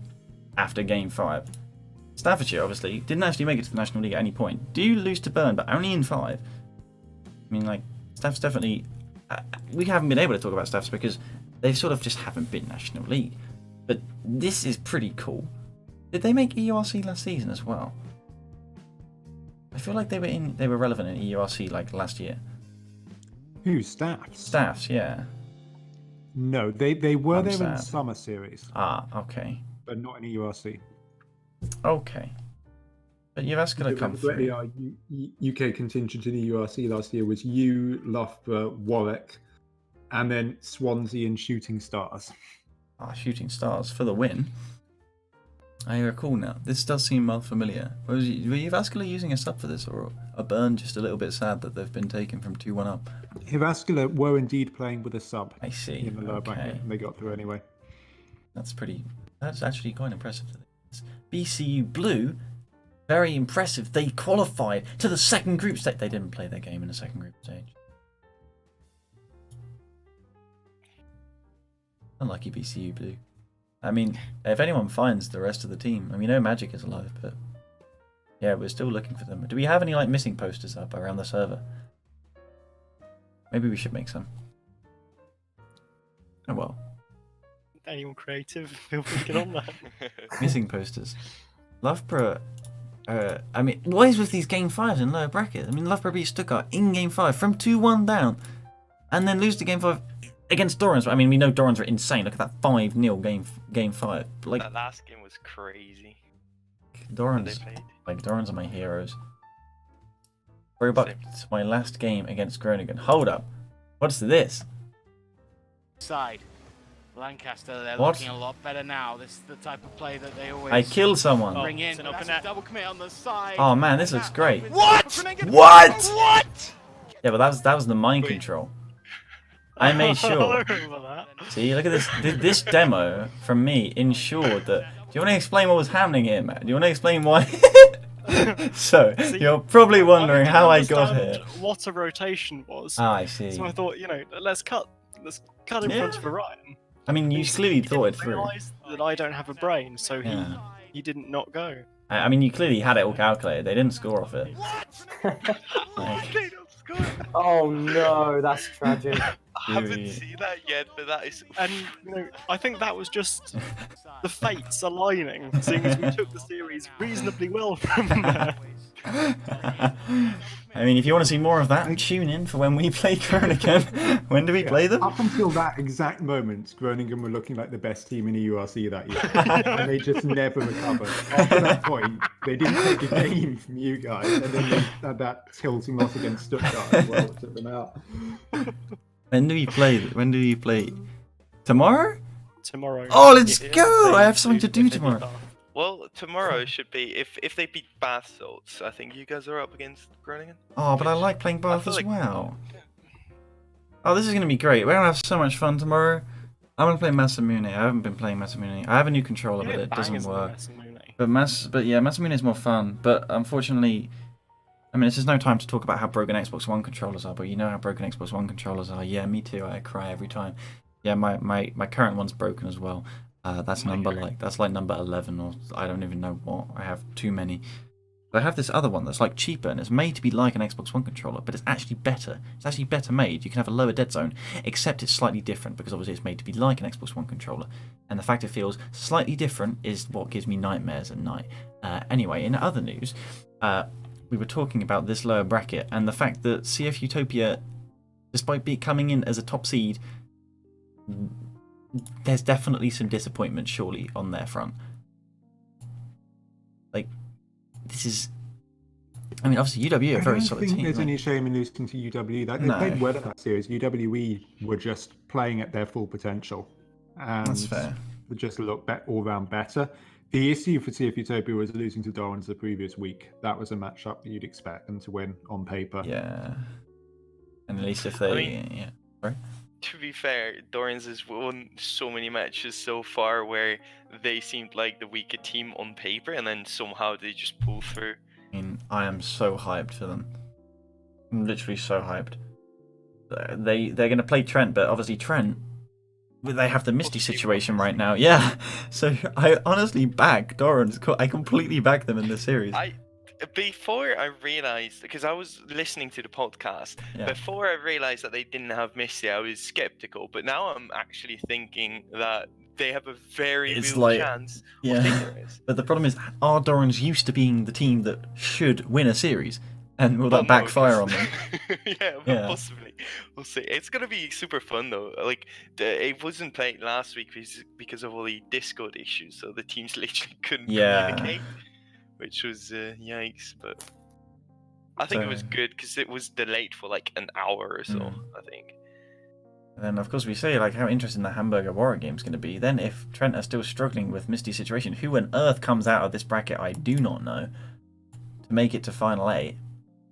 after Game 5. Staffordshire, obviously, didn't actually make it to the National League at any point. Do you lose to Bern, but only in 5? I mean, like, Staff's definitely... we haven't been able to talk about Staffs because they sort of just haven't been National League. But this is pretty cool. Did they make EURC last season as well? I feel like they were relevant in EURC like last year. Who? Staffs? Staffs, yeah. No, they were I'm there in the sad. summer series, Ah, okay. but not in EURC. Okay. But you've asked to come through. Our UK contingent in EURC last year was you, Loughborough, Warwick, and then Swansea and Shooting Stars. Ah, Shooting Stars for the win. I recall now. This does seem well familiar. Were you Vascular using a sub for this, or a Burn just a little bit sad that they've been taken from 2-1 up? Vascular were indeed playing with a sub I see. in the lower Okay. bracket, and they got through anyway. That's actually quite impressive. BCU Blue, very impressive. They qualified to the second group stage. They didn't play their game in the second group stage. Unlucky BCU Blue. I mean, if anyone finds the rest of the team, I mean, no Magic is alive, but yeah, we're still looking for them. Do we have any like missing posters up around the server? Maybe we should make some. Oh well. Anyone creative, feel free to get on that. Missing posters. Loughborough. I mean, what is with these game 5s in lower brackets? I mean, Loughborough beat Stuttgart in game 5 from 2-1 down, and then lose to game 5 against Dorans. I mean, we know Dorans are insane. Look at that 5-0 game 5. Like that last game was crazy. Dorans, Dorans are my heroes. Throwback to my last game against Groningen. Hold up, what's this? Side. Lancaster, they're What? looking a lot better now. This is the type of play that they always I killed someone. bring in. it's an But open that's a net. double commit on the side. Oh man, this looks great. What? What? Yeah, but that was the mind control. I made sure. See, look at this. This demo from me ensured that. Do you want to explain what was happening here, Matt? Do you want to explain why? So, See, you're probably wondering didn't how I got understand here. what a rotation was. Ah, I see. So I thought, let's cut in Yeah. front of Orion. I mean, you clearly thought it through. Realise that I don't have a brain, so Yeah. he didn't not go. I mean, you clearly had it all calculated. They didn't score off it. Like, Oh no, that's tragic. I haven't Dude. seen that yet, but that is. And I think that was just the fates aligning, seeing as we took the series reasonably well from there. I mean, if you want to see more of that, tune in for when we play Groningen. When do we play them? Up until that exact moment, Groningen were looking like the best team in the URC that year, and they just never recovered. After that point, they didn't take a game from you guys, and then they had that tilting loss against Stuttgart as well, took them out. When do we play? When do we play? Tomorrow? Tomorrow. Oh, let's Yeah, go! They I have something to if do they tomorrow. beat Well, tomorrow should be if they beat Bath Salts. I think you guys are up against Groningen. Oh, but I like playing Bath feel as like- well. Oh, this is going to be great. We're going to have so much fun tomorrow. I'm going to play Masamune. I haven't been playing Masamune. I have a new controller, but it doesn't work. But yeah, Masamune is more fun. But unfortunately, I mean, there's no time to talk about how broken Xbox One controllers are. But you know how broken Xbox One controllers are. Yeah, me too. I cry every time. Yeah, my current one's broken as well. That's like number 11, or I don't even know what. I have too many. But I have this other one that's like cheaper, and it's made to be like an Xbox One controller, but it's actually better. It's actually better made. You can have a lower dead zone, except it's slightly different because obviously it's made to be like an Xbox One controller. And the fact it feels slightly different is what gives me nightmares at night. Anyway, in other news, we were talking about this lower bracket and the fact that CF Utopia, despite coming in as a top seed, there's definitely some disappointment, surely, on their front. Like, this is... I mean, obviously, UW are a very solid I don't team. think there's right? any shame in losing to UW. They No. played well in that series. UWE were just playing at their full potential. And That's fair. would just look all round better. The issue for CF Utopia was losing to Dorans the previous week. That was a matchup that you'd expect them to win on paper. Yeah. And at least if they... I mean- yeah. Sorry? To be fair, Dorans has won so many matches so far where they seemed like the weaker team on paper, and then somehow they just pull through. I mean, I am so hyped for them. I'm literally so hyped. They're going to play Trent, but obviously Trent, they have the Misty situation right now. Yeah, so I honestly back Dorans. I completely back them in this series. Before I realized, because I was listening to the podcast, Yeah. before I realized that they didn't have Misty, I was skeptical. But now I'm actually thinking that they have a very It's real like- chance of Yeah. taking this. But the problem is, are Dorans used to being the team that should win a series? And will Well, that no, backfire on 'cause- them? yeah, Yeah. possibly. We'll see. It's gonna be super fun though. Like it wasn't played last week because of all the Discord issues, so the teams literally couldn't Yeah. communicate, which was yikes. But I think it was So- good because it was delayed for like an hour or so. Mm. I think. then of course we say like how interesting the Hamburger Warrior game is going to be. Then if Trent are still struggling with Misty's situation, who on earth comes out of this bracket I do not know to make it to final 8.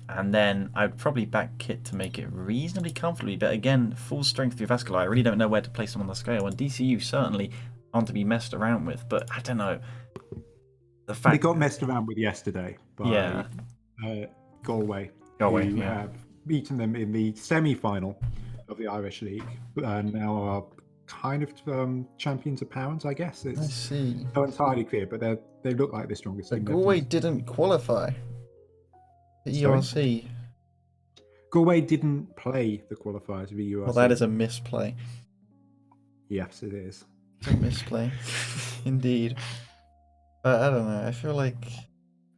And then I'd probably back Kit to make it reasonably comfortably, but again, full strength through Vascular. I really don't know where to place them on the scale, and DCU certainly aren't to be messed around with, but I don't know. The fact They got messed around with yesterday by Galway, Galway, who yeah. have beaten them in the semi-final of the Irish League, and now are kind of champions apparent, I guess. I It's see. not entirely clear, but they look like the strongest team. Galway didn't qualify. The Sorry? ERC. Galway didn't play the qualifiers of the URC. Well, that is a misplay. Yes, it is. It's a misplay. Indeed. But I don't know. I feel like...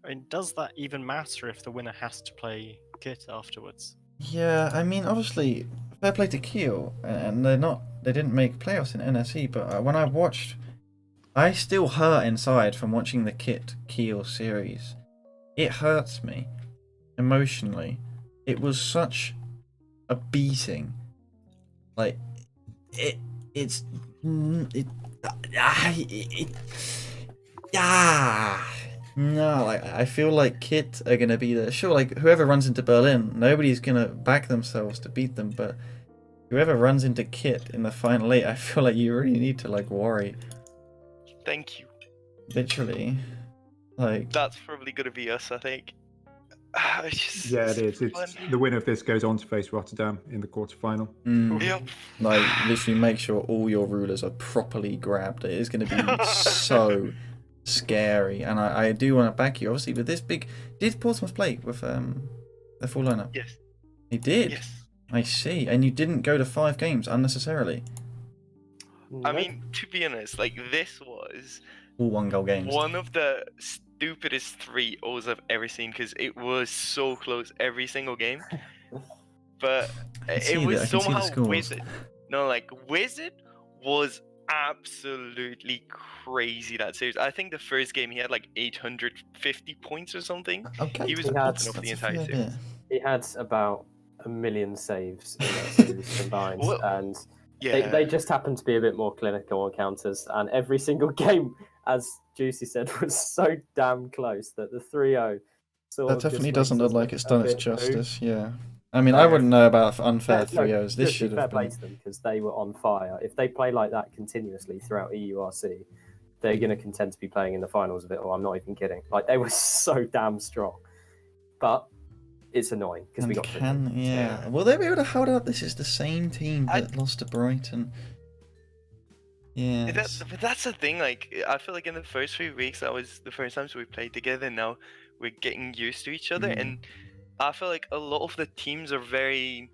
I mean, does that even matter if the winner has to play Kit afterwards? Yeah, I mean, obviously, fair play to Kiel, and they didn't make playoffs in NSE, but when I watched, I still hurt inside from watching the Kit Kiel series. It hurts me emotionally. It was such a beating. Like, no, like I feel like Kit are gonna be there. Sure, like whoever runs into Berlin, nobody's gonna back themselves to beat them, but whoever runs into Kit in the final 8, I feel like you really need to like worry. Thank you. Literally. Like That's probably gonna be us, I think. Yeah, it is. It's fun. the winner of this goes on to face Rotterdam in the quarterfinal. Yep. like literally make sure all your rulers are properly grabbed. It is gonna be so scary, and I do want to back you. Obviously, with this big, did Portsmouth play with the full lineup? Yes. They did. Yes. I see, and you didn't go to 5 games unnecessarily. I mean, to be honest, like this was All 1-goal games. one of the stupidest 3-0s I've ever seen because it was so close every single game. But it was somehow Wizard. No, like Wizard was absolutely crazy that series. I think the first game he had like 850 points or something. Okay, He was He popping had- off the that's a entire fair series. bit. He had about 1 million saves in that series combined, Well, and Yeah. they just happened to be a bit more clinical on counters. And every single game, as Juicy said, was so damn close that the 3-0 sort That of definitely just doesn't makes look us like it's done its a bit justice. Yeah, I mean, I wouldn't know about unfair No, 3-0s. This seriously, should fair have play been. to them because they were on fire. If they play like that continuously throughout EURC, they're going to contend to be playing in the finals of it. Or I'm not even kidding. Like they were so damn strong, but it's annoying because we got Can yeah. Will they be able to hold out? This is the same team I- that lost to Brighton. Yeah. But that's the thing. Like, I feel like in the first 3 weeks, that was the first time we played together. Now we're getting used to each other, and I feel like a lot of the teams are very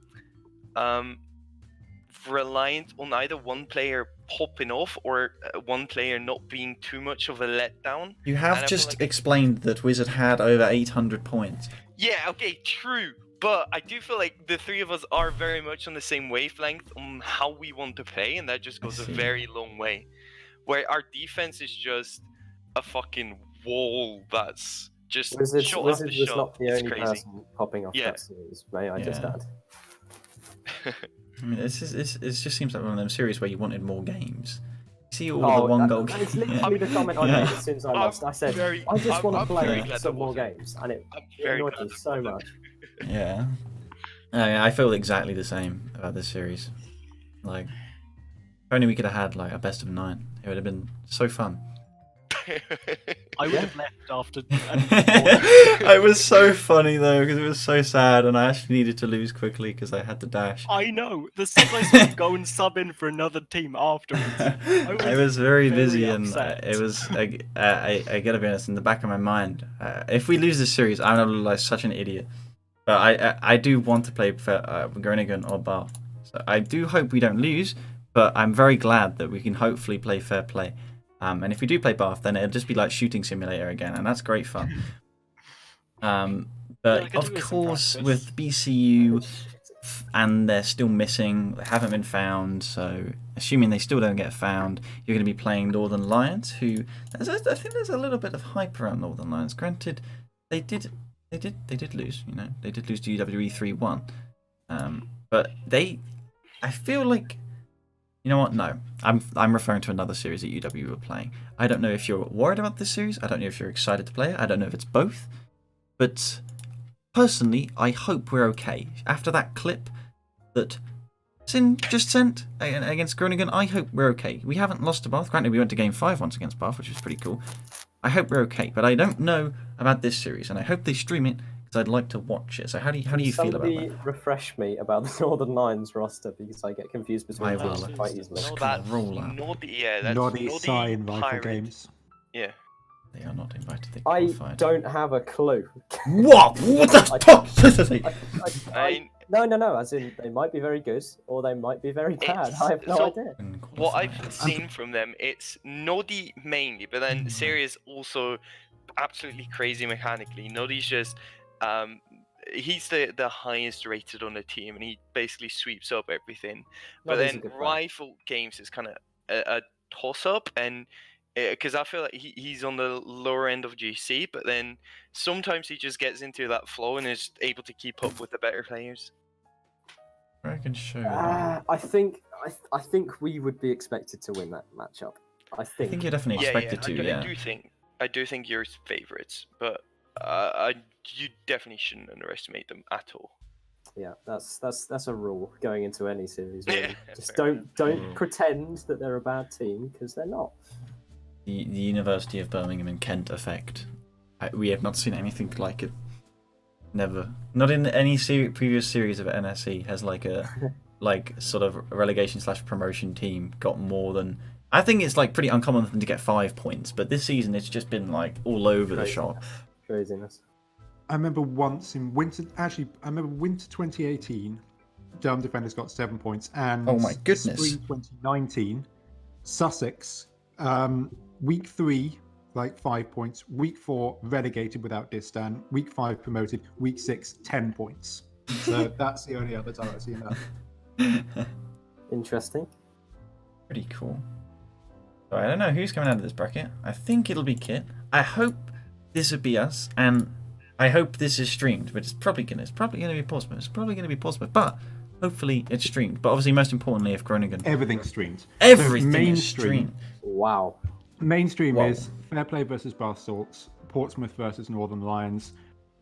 reliant on either one player popping off or one player not being too much of a letdown. You And I have feel just like- explained that Wizard had over 800 points. Yeah, okay, true. But I do feel like the three of us are very much on the same wavelength on how we want to play, and that just goes a see. very long way. Where our defense is just a fucking wall that's just Wizards, shot Wizards after was shot. not the It's only crazy. person popping off Yeah. that series, may I just Yeah. add. I mean, it just seems like one of them series where you wanted more games. See all Oh, the 1-goal It's games. literally the comment I made as soon as I I'm lost. I said, very- I just want I'm to very play glad some that more wasn't- games, and it I'm very annoyed glad me that so wasn't. much. Yeah. I feel exactly the same about this series. Like, if only we could have had like a best of 9. It would have been so fun. I would have left after. It was so funny though because it was so sad, and I actually needed to lose quickly because I had to dash. I know. The supposed to go and sub in for another team afterwards. I was very busy, and upset. it was. I gotta be honest. In the back of my mind, if we lose this series, I'm gonna look like such an idiot. But I do want to play Groningen or Bar, so I do hope we don't lose. But I'm very glad that we can hopefully play fair play. And if we do play Bath, then it'll just be like shooting simulator again, and that's great fun. But I could of do with some course, practice. with BCU, and they're still missing, they haven't been found. So, assuming they still don't get found, you're going to be playing Northern Lions, who I think there's a little bit of hype around Northern Lions. Granted, they did lose. You know, they did lose to UWE 3-1. But they I feel like, you know what? No, I'm referring to another series that UW were playing. I don't know if you're worried about this series. I don't know if you're excited to play it. I don't know if it's both. But personally, I hope we're okay. After that clip that Sin just sent against Groningen, I hope we're okay. We haven't lost to Bath. Granted, we went to Game 5 once against Bath, which was pretty cool. I hope we're okay. But I don't know about this series, and I hope they stream it because I'd like to watch it. So how do you feel about that? Somebody refresh me about the Northern Lions roster because I get confused between I them will. quite easily. No, that's Scroller. Noddy, yeah, that's Noddy, Noddy Sign, Rifle Pirate. Games. Yeah. They are not invited. They I qualified. don't have a clue. What? What the fuck? No. As in, they might be very good or they might be very bad. I have no idea. What I've seen from them, it's Noddy mainly, but then Siri is also absolutely crazy mechanically. Noddy's just, he's the highest rated on the team, and he basically sweeps up everything. But Noddy's a then good player. Rifle Games is kind of a toss-up, and because I feel like he's on the lower end of GC, but then sometimes he just gets into that flow and is able to keep up with the better players. I can show you. I think we would be expected to win that matchup. I I think. think you're definitely expected to, yeah. I do think you're favourites, but you definitely shouldn't underestimate them at all. Yeah, that's a rule going into any series. Really. Yeah, Just fair don't pretend that they're a bad team because they're not. The University of Birmingham and Kent effect. We have not seen anything like it. Never. Not in any previous series of NSE has like a sort of relegation / promotion team got more than. I think it's like pretty uncommon for them to get 5 points, but this season it's just been like all over the shop. Craziness. I remember once in winter. Actually, I remember winter 2018. Durham Defenders got 7 points, and Oh my goodness. spring 2019, Sussex, week 3, like 5 points. Week 4, relegated without Distan. Week 5, promoted. Week 6, 10 points. So that's the only other time I've seen that. Interesting. Pretty cool. So I don't know who's coming out of this bracket. I think it'll be Kit. I hope this would be us, and I hope this is streamed. But it's probably gonna be Portsmouth. But hopefully it's streamed. But obviously, most importantly, if Groningen, Everything's streamed. everything is mainstream. streamed. Wow. Mainstream Whoa. is Fair Play versus Bath Salts, Portsmouth versus Northern Lions,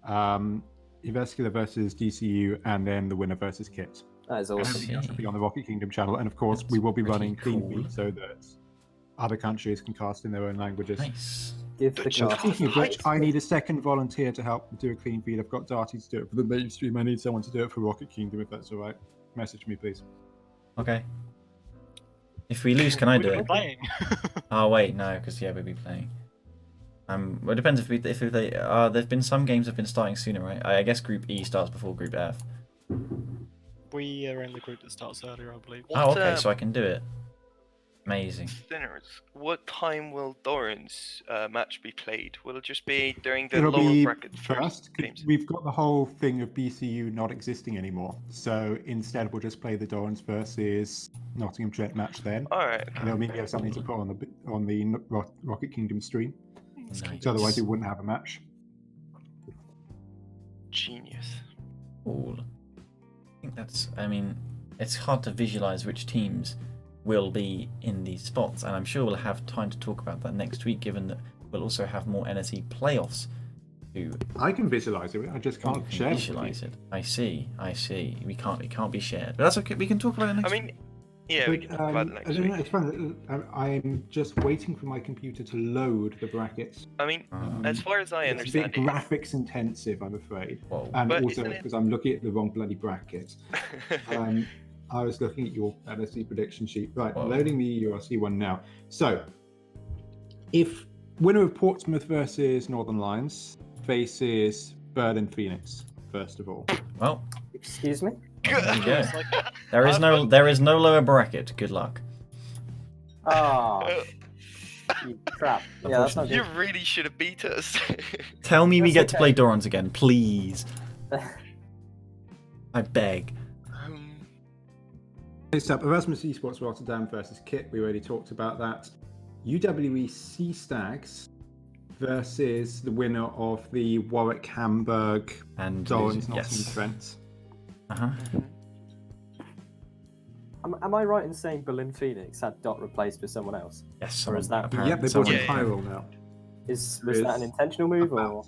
Ivescula versus DCU, and then the winner versus Kit. That is And awesome. everything else will be on the Rocket Kingdom channel, and of course we will be Pretty running Clean cool. Feed so that other countries can cast in their own languages. Nice. Give the So cast. Speaking of which, I need a second volunteer to help do a clean feed. I've got Darty to do it for the mainstream. I need someone to do it for Rocket Kingdom, if that's all right. Message me, please. Okay. If we lose, can I do We're it? playing. Oh wait, no, because yeah, we'll be playing. Well, it depends if they. There've been some games have been starting sooner, right? I guess Group E starts before Group F. We are in the group that starts earlier, I believe. Oh, okay, so I can do it. Amazing. Sinners, what time will Doran's match be played? Will it just be during the It'll lower be bracket first. games? We've got the whole thing of BCU not existing anymore. So instead, we'll just play the Dorans versus Nottingham Trent match then. All right. And it'll mean we have something to put on the Rocket Kingdom stream. Nice. So otherwise, we wouldn't have a match. Genius. Cool. I think that's. I mean, it's hard to visualize which teams will be in these spots, and I'm sure we'll have time to talk about that next week, given that we'll also have more NSE playoffs to I can visualize it. I just can't share visualize it. I see. It can't be shared, but that's okay. We can talk about it next I mean, yeah, we can talk about it I next don't know, week. it's fun. I'm just waiting for my computer to load the brackets. I mean, week. as far as I It's a bit understand it, graphics intensive, I'm afraid. Whoa. And But also isn't it- because I'm looking at the wrong bloody bracket. I was looking at your LSE prediction sheet. Right, Whoa. loading the URC one now. So, if winner of Portsmouth versus Northern Lions faces Berlin Phoenix, first of all. Well, Excuse me? there you go. It's like, There is no lower bracket. Good luck. Ah, you crap. Yeah, that's not you good. really should have beat us. Tell me we That's get to play okay. Dorans again, please. I beg. Next up, Erasmus Esports Rotterdam versus Kit. We already talked about that. UWE Sea Stags versus the winner of the Warwick Hamburg And Dorans Nottingham yes. Trent. Uh-huh. Am I right in saying Berlin Phoenix had Dot replaced with someone else? Yes, Or is that- apparently Yeah, they brought someone- in Yeah. Hyrule now. Was that an intentional move or?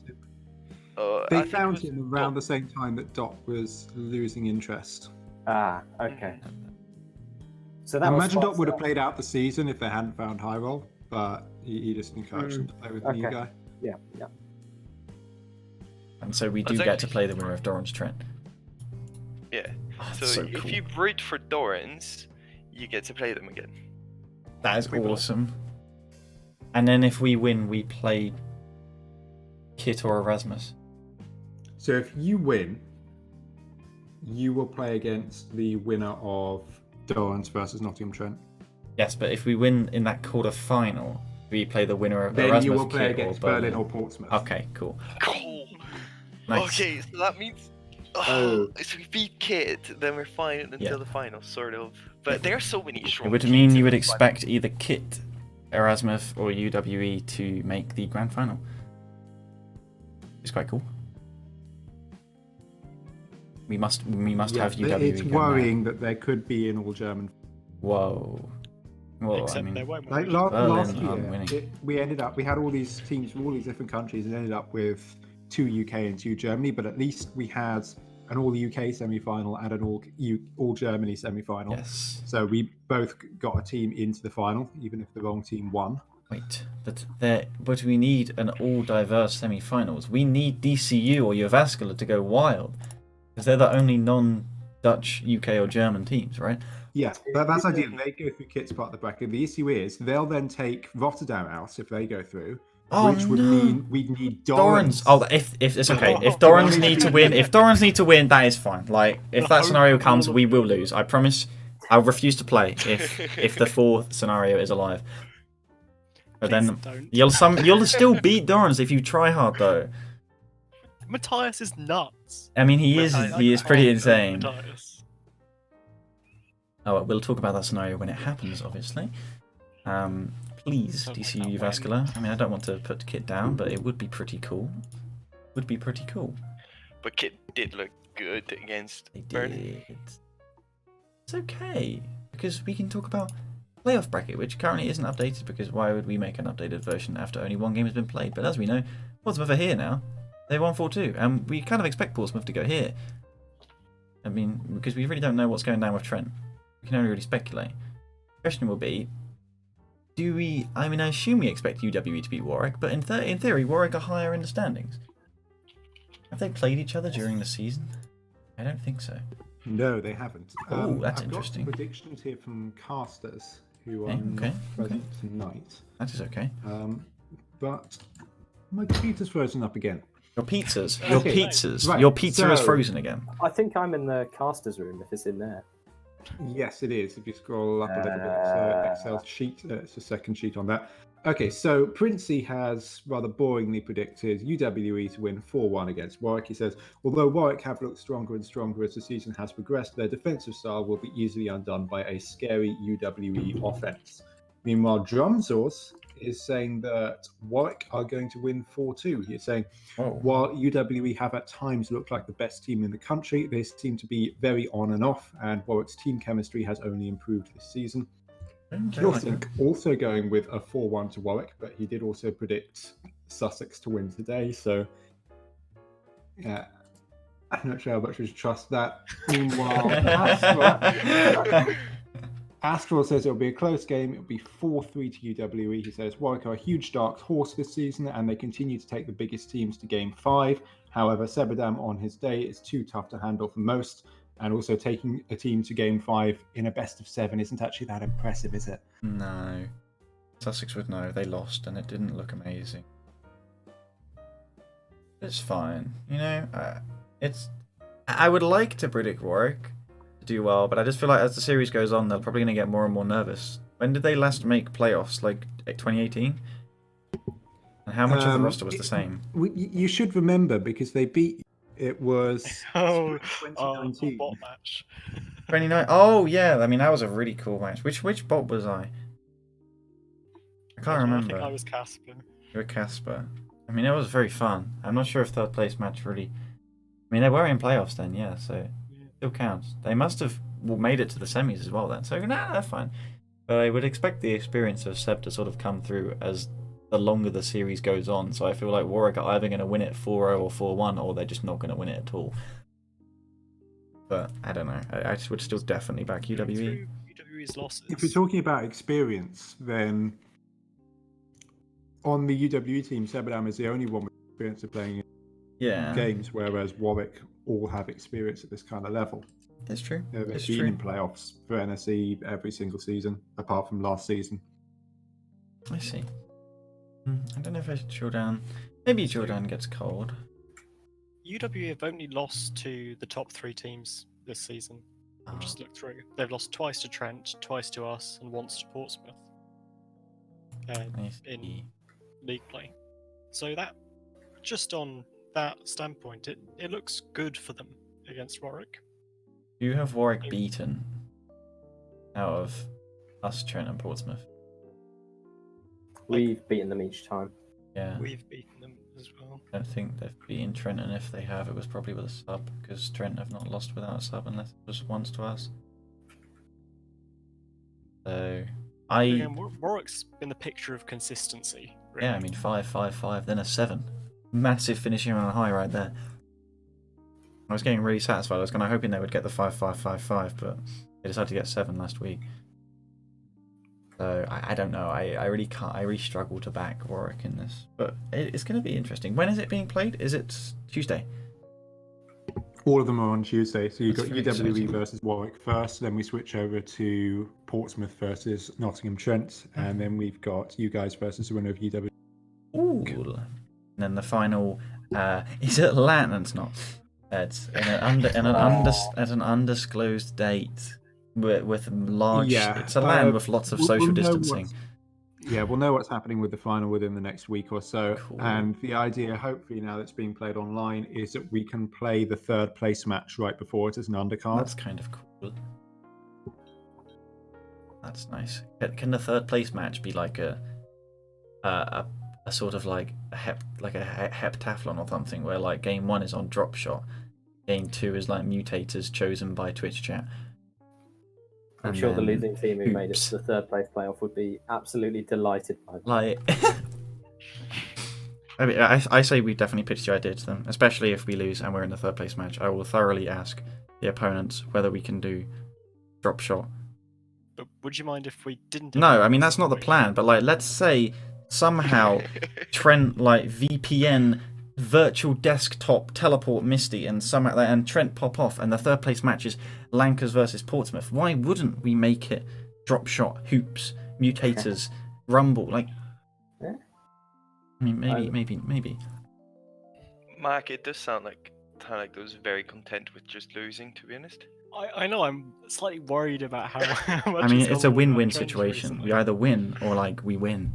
I They think it found was him around the same time that Dot was losing interest. Ah, okay. Mhm. So I that was imagine Dot would have Fox, played out the season if they hadn't found Hyrule, but he just encouraged them to play with the new Okay. guy. Yeah, yeah. And so we do That's get to actually- play the winner of Doran's Trent. Yeah. Oh, So, that's so if cool. you root for Dorans, you get to play them again. That is we will. awesome. And then if we win, we play Kit or Erasmus. So if you win, you will play against the winner of Dorans versus Nottingham Trent. Yes, but if we win in that quarter final, we play the winner of Then Erasmus, you will play Kit, against or Berlin or Portsmouth. Okay, cool. Cool. Nice. Okay, so that means. Oh. So we beat Kit, then we're fine until Yeah. the final, sort of. But there are so many strong. It would teams mean in you would the final. expect either Kit, Erasmus, or UWE to make the grand final. It's quite cool. We must Yeah, have UWE. it's go now. worrying that there could be an all-German. Whoa. Well, I Except mean, there won't. Like be. last Berlin aren't winning. year, we had all these teams from all these different countries and ended up with 2 UK and 2 Germany, but at least we had an all UK semi-final and an all Germany semi-final. yes. So we both got a team into the final, even if the wrong team won. Wait, but we need an all-diverse semi-finals. We need DCU or Jyväskylä to go wild, because they're the only non-Dutch, UK, or German teams, right? Yeah, that's ideal. They go through Kit's part of the bracket. The issue is they'll then take Rotterdam out if they go through, which would mean we'd need Dorans. Dorans. Oh, if it's okay. If Dorans need to win, that is fine. Like if that scenario comes, we will lose. I promise. I'll refuse to play if the fourth scenario is alive. But Please then don't. you'll still beat Dorans if you try hard though. Matthias is nuts. I mean, he is pretty can't insane. Matthias. Oh, well, we'll talk about that scenario when it happens, obviously. Please, Talk DCU about Jyväskylä. I mean, I don't want to put the Kit down, but it would be pretty cool. Would be pretty cool. But Kit did look good against They Berlin. did. It's okay, because we can talk about playoff bracket, which currently isn't updated, because why would we make an updated version after only one game has been played? But as we know, Portsmouth are here now. They won 4-2, and we kind of expect Portsmouth to go here. I mean, because we really don't know what's going down with Trent. We can only really speculate. The question will be, do we... I mean, I assume we expect UWE to beat Warwick, but in theory, Warwick are higher in the standings. Have they played each other during the season? I don't think so. No, they haven't. Oh, that's I've interesting. got some predictions here from casters who are Okay, not present tonight. That is okay. But my computer's frozen up again. Your pizzas. Right, Your pizza is so- frozen again. I think I'm in the casters room if it's in there. Yes, it is. If you scroll up a little bit, so Excel sheet, it's a second sheet on that. Okay, so Princey has rather boringly predicted UWE to win 4-1 against Warwick. He says, although Warwick have looked stronger and stronger as the season has progressed, their defensive style will be easily undone by a scary UWE offense. Meanwhile, Drumsource is saying that Warwick are going to win 4-2. He is saying, Oh. while UWE have at times looked like the best team in the country, they seem to be very on and off, and Warwick's team chemistry has only improved this season. Kilsink also going with a 4-1 to Warwick, but he did also predict Sussex to win today, so yeah, I'm not sure how much we should trust that. Meanwhile, Astral says it'll be a close game. It'll be 4-3 to UWE. He says Warwick are a huge dark horse this season, and they continue to take the biggest teams to Game 5. However, Sebadam on his day is too tough to handle for most, and also taking a team to Game 5 in a best of 7 isn't actually that impressive, is it? No. Sussex would know. They lost, and it didn't look amazing. It's fine. You know, I would like to predict Warwick to do well, but I just feel like as the series goes on, they're probably going to get more and more nervous. When did they last make playoffs? Like 2018? And how much of the roster was the same? You should remember, because they beat... It was Oh, 2019. bot match. 29. Oh yeah, I mean that was a really cool match. Which bot was I? I can't remember. I think I was Casper. You were Casper. I mean it was very fun. I'm not sure if third place match really. I mean they were in playoffs then, yeah, so it still counts. They must have made it to the semis as well then. So nah, that's fine. But I would expect the experience of Seb to sort of come through as the longer the series goes on. So I feel like Warwick are either going to win it 4-0 or 4-1, or they're just not going to win it at all. But I don't know. I would still definitely back UWE. UWE's losses. If we're talking about experience, then on the UWE team, Sebadam is the only one with experience of playing games, whereas Warwick all have experience at this kind of level. It's true. They've It's been true. in playoffs for NSE every single season, apart from last season. I see. I don't know if I should Jordan. Maybe Jordan gets cold. UWE have only lost to the top 3 teams this season. I've just looked through. They've lost twice to Trent, twice to us, and once to Portsmouth in league play. So that, just on that standpoint, it looks good for them against Warwick. You have Warwick beaten out of us, Trent, and Portsmouth. We've beaten them each time. Yeah. We've beaten them as well. I don't think they've beaten Trent, and if they have, it was probably with a sub, because Trent have not lost without a sub unless it was once to us. So Again, Warwick's been the picture of consistency. Really. Yeah, I mean 5-5-5, then a 7. Massive finishing on a high right there. I was getting really satisfied. I was kind of hoping they would get the 5-5-5-5, but they decided to get 7 last week. So I don't know. I really can't. I really struggle to back Warwick in this, but it's going to be interesting. When is it being played? Is it Tuesday? All of them are on Tuesday. So you've That's got very UWE exciting. versus Warwick first, then we switch over to Portsmouth versus Nottingham Trent, and then we've got you guys versus the winner of UWE. Ooh. And then the final is at It's not. It's in an undisclosed date with large. Yeah, It's a LAN with lots of social distancing. We'll know what's happening with the final within the next week or so. Cool. And the idea, hopefully, now that's being played online, is that we can play the third place match right before it as an undercard. That's kind of cool. That's nice. Can the third place match be like a sort of like a heptathlon or something, where like game 1 is on drop shot, game 2 is like mutators chosen by Twitch chat. I'm sure the losing team who made it hoops. to the third place playoff would be absolutely delighted by that. Like, I mean, I say we definitely pitch the idea to them, especially if we lose and we're in the third place match. I will thoroughly ask the opponents whether we can do drop shot. But would you mind if we didn't? do No, that? I mean that's not the plan. But like, let's say somehow Trent like VPN virtual desktop teleport Misty and somehow and Trent pop off, and the third place match is Lancers versus Portsmouth. Why wouldn't we make it drop shot, hoops, mutators, rumble? Like, Yeah. I mean, maybe. Mark, it does sound like Tylacto was very content with just losing, to be honest. I know. I'm slightly worried about how much. I mean, he's it's a gone win-win with Trent situation. recently. We either win or like we win.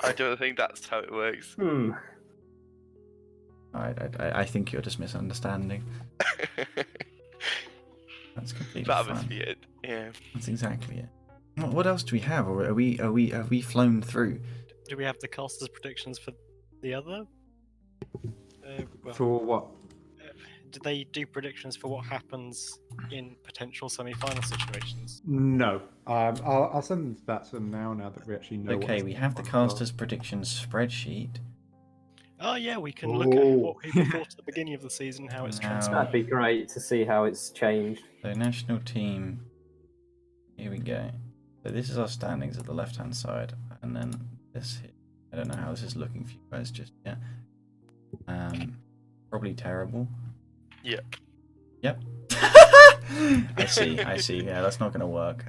I don't think that's how it works. I think you're just misunderstanding. That's completely That fine. must be it. Yeah. That's exactly it. What else do we have? Or have we flown through? Do we have the casters' predictions for the other? For what? Did they do predictions for what happens in potential semi-final situations? No. I'll send that to them now that we actually know. Okay, what we have the casters' predictions spreadsheet. Oh yeah, we can look at what people thought at the beginning of the season, how it's Now- transformed. That'd be great to see how it's changed. So national team. Here we go. So this is our standings at the left-hand side, and then this here. I don't know how this is looking for you guys just yet. Probably terrible. Yep. Yep. I see. Yeah, that's not gonna work.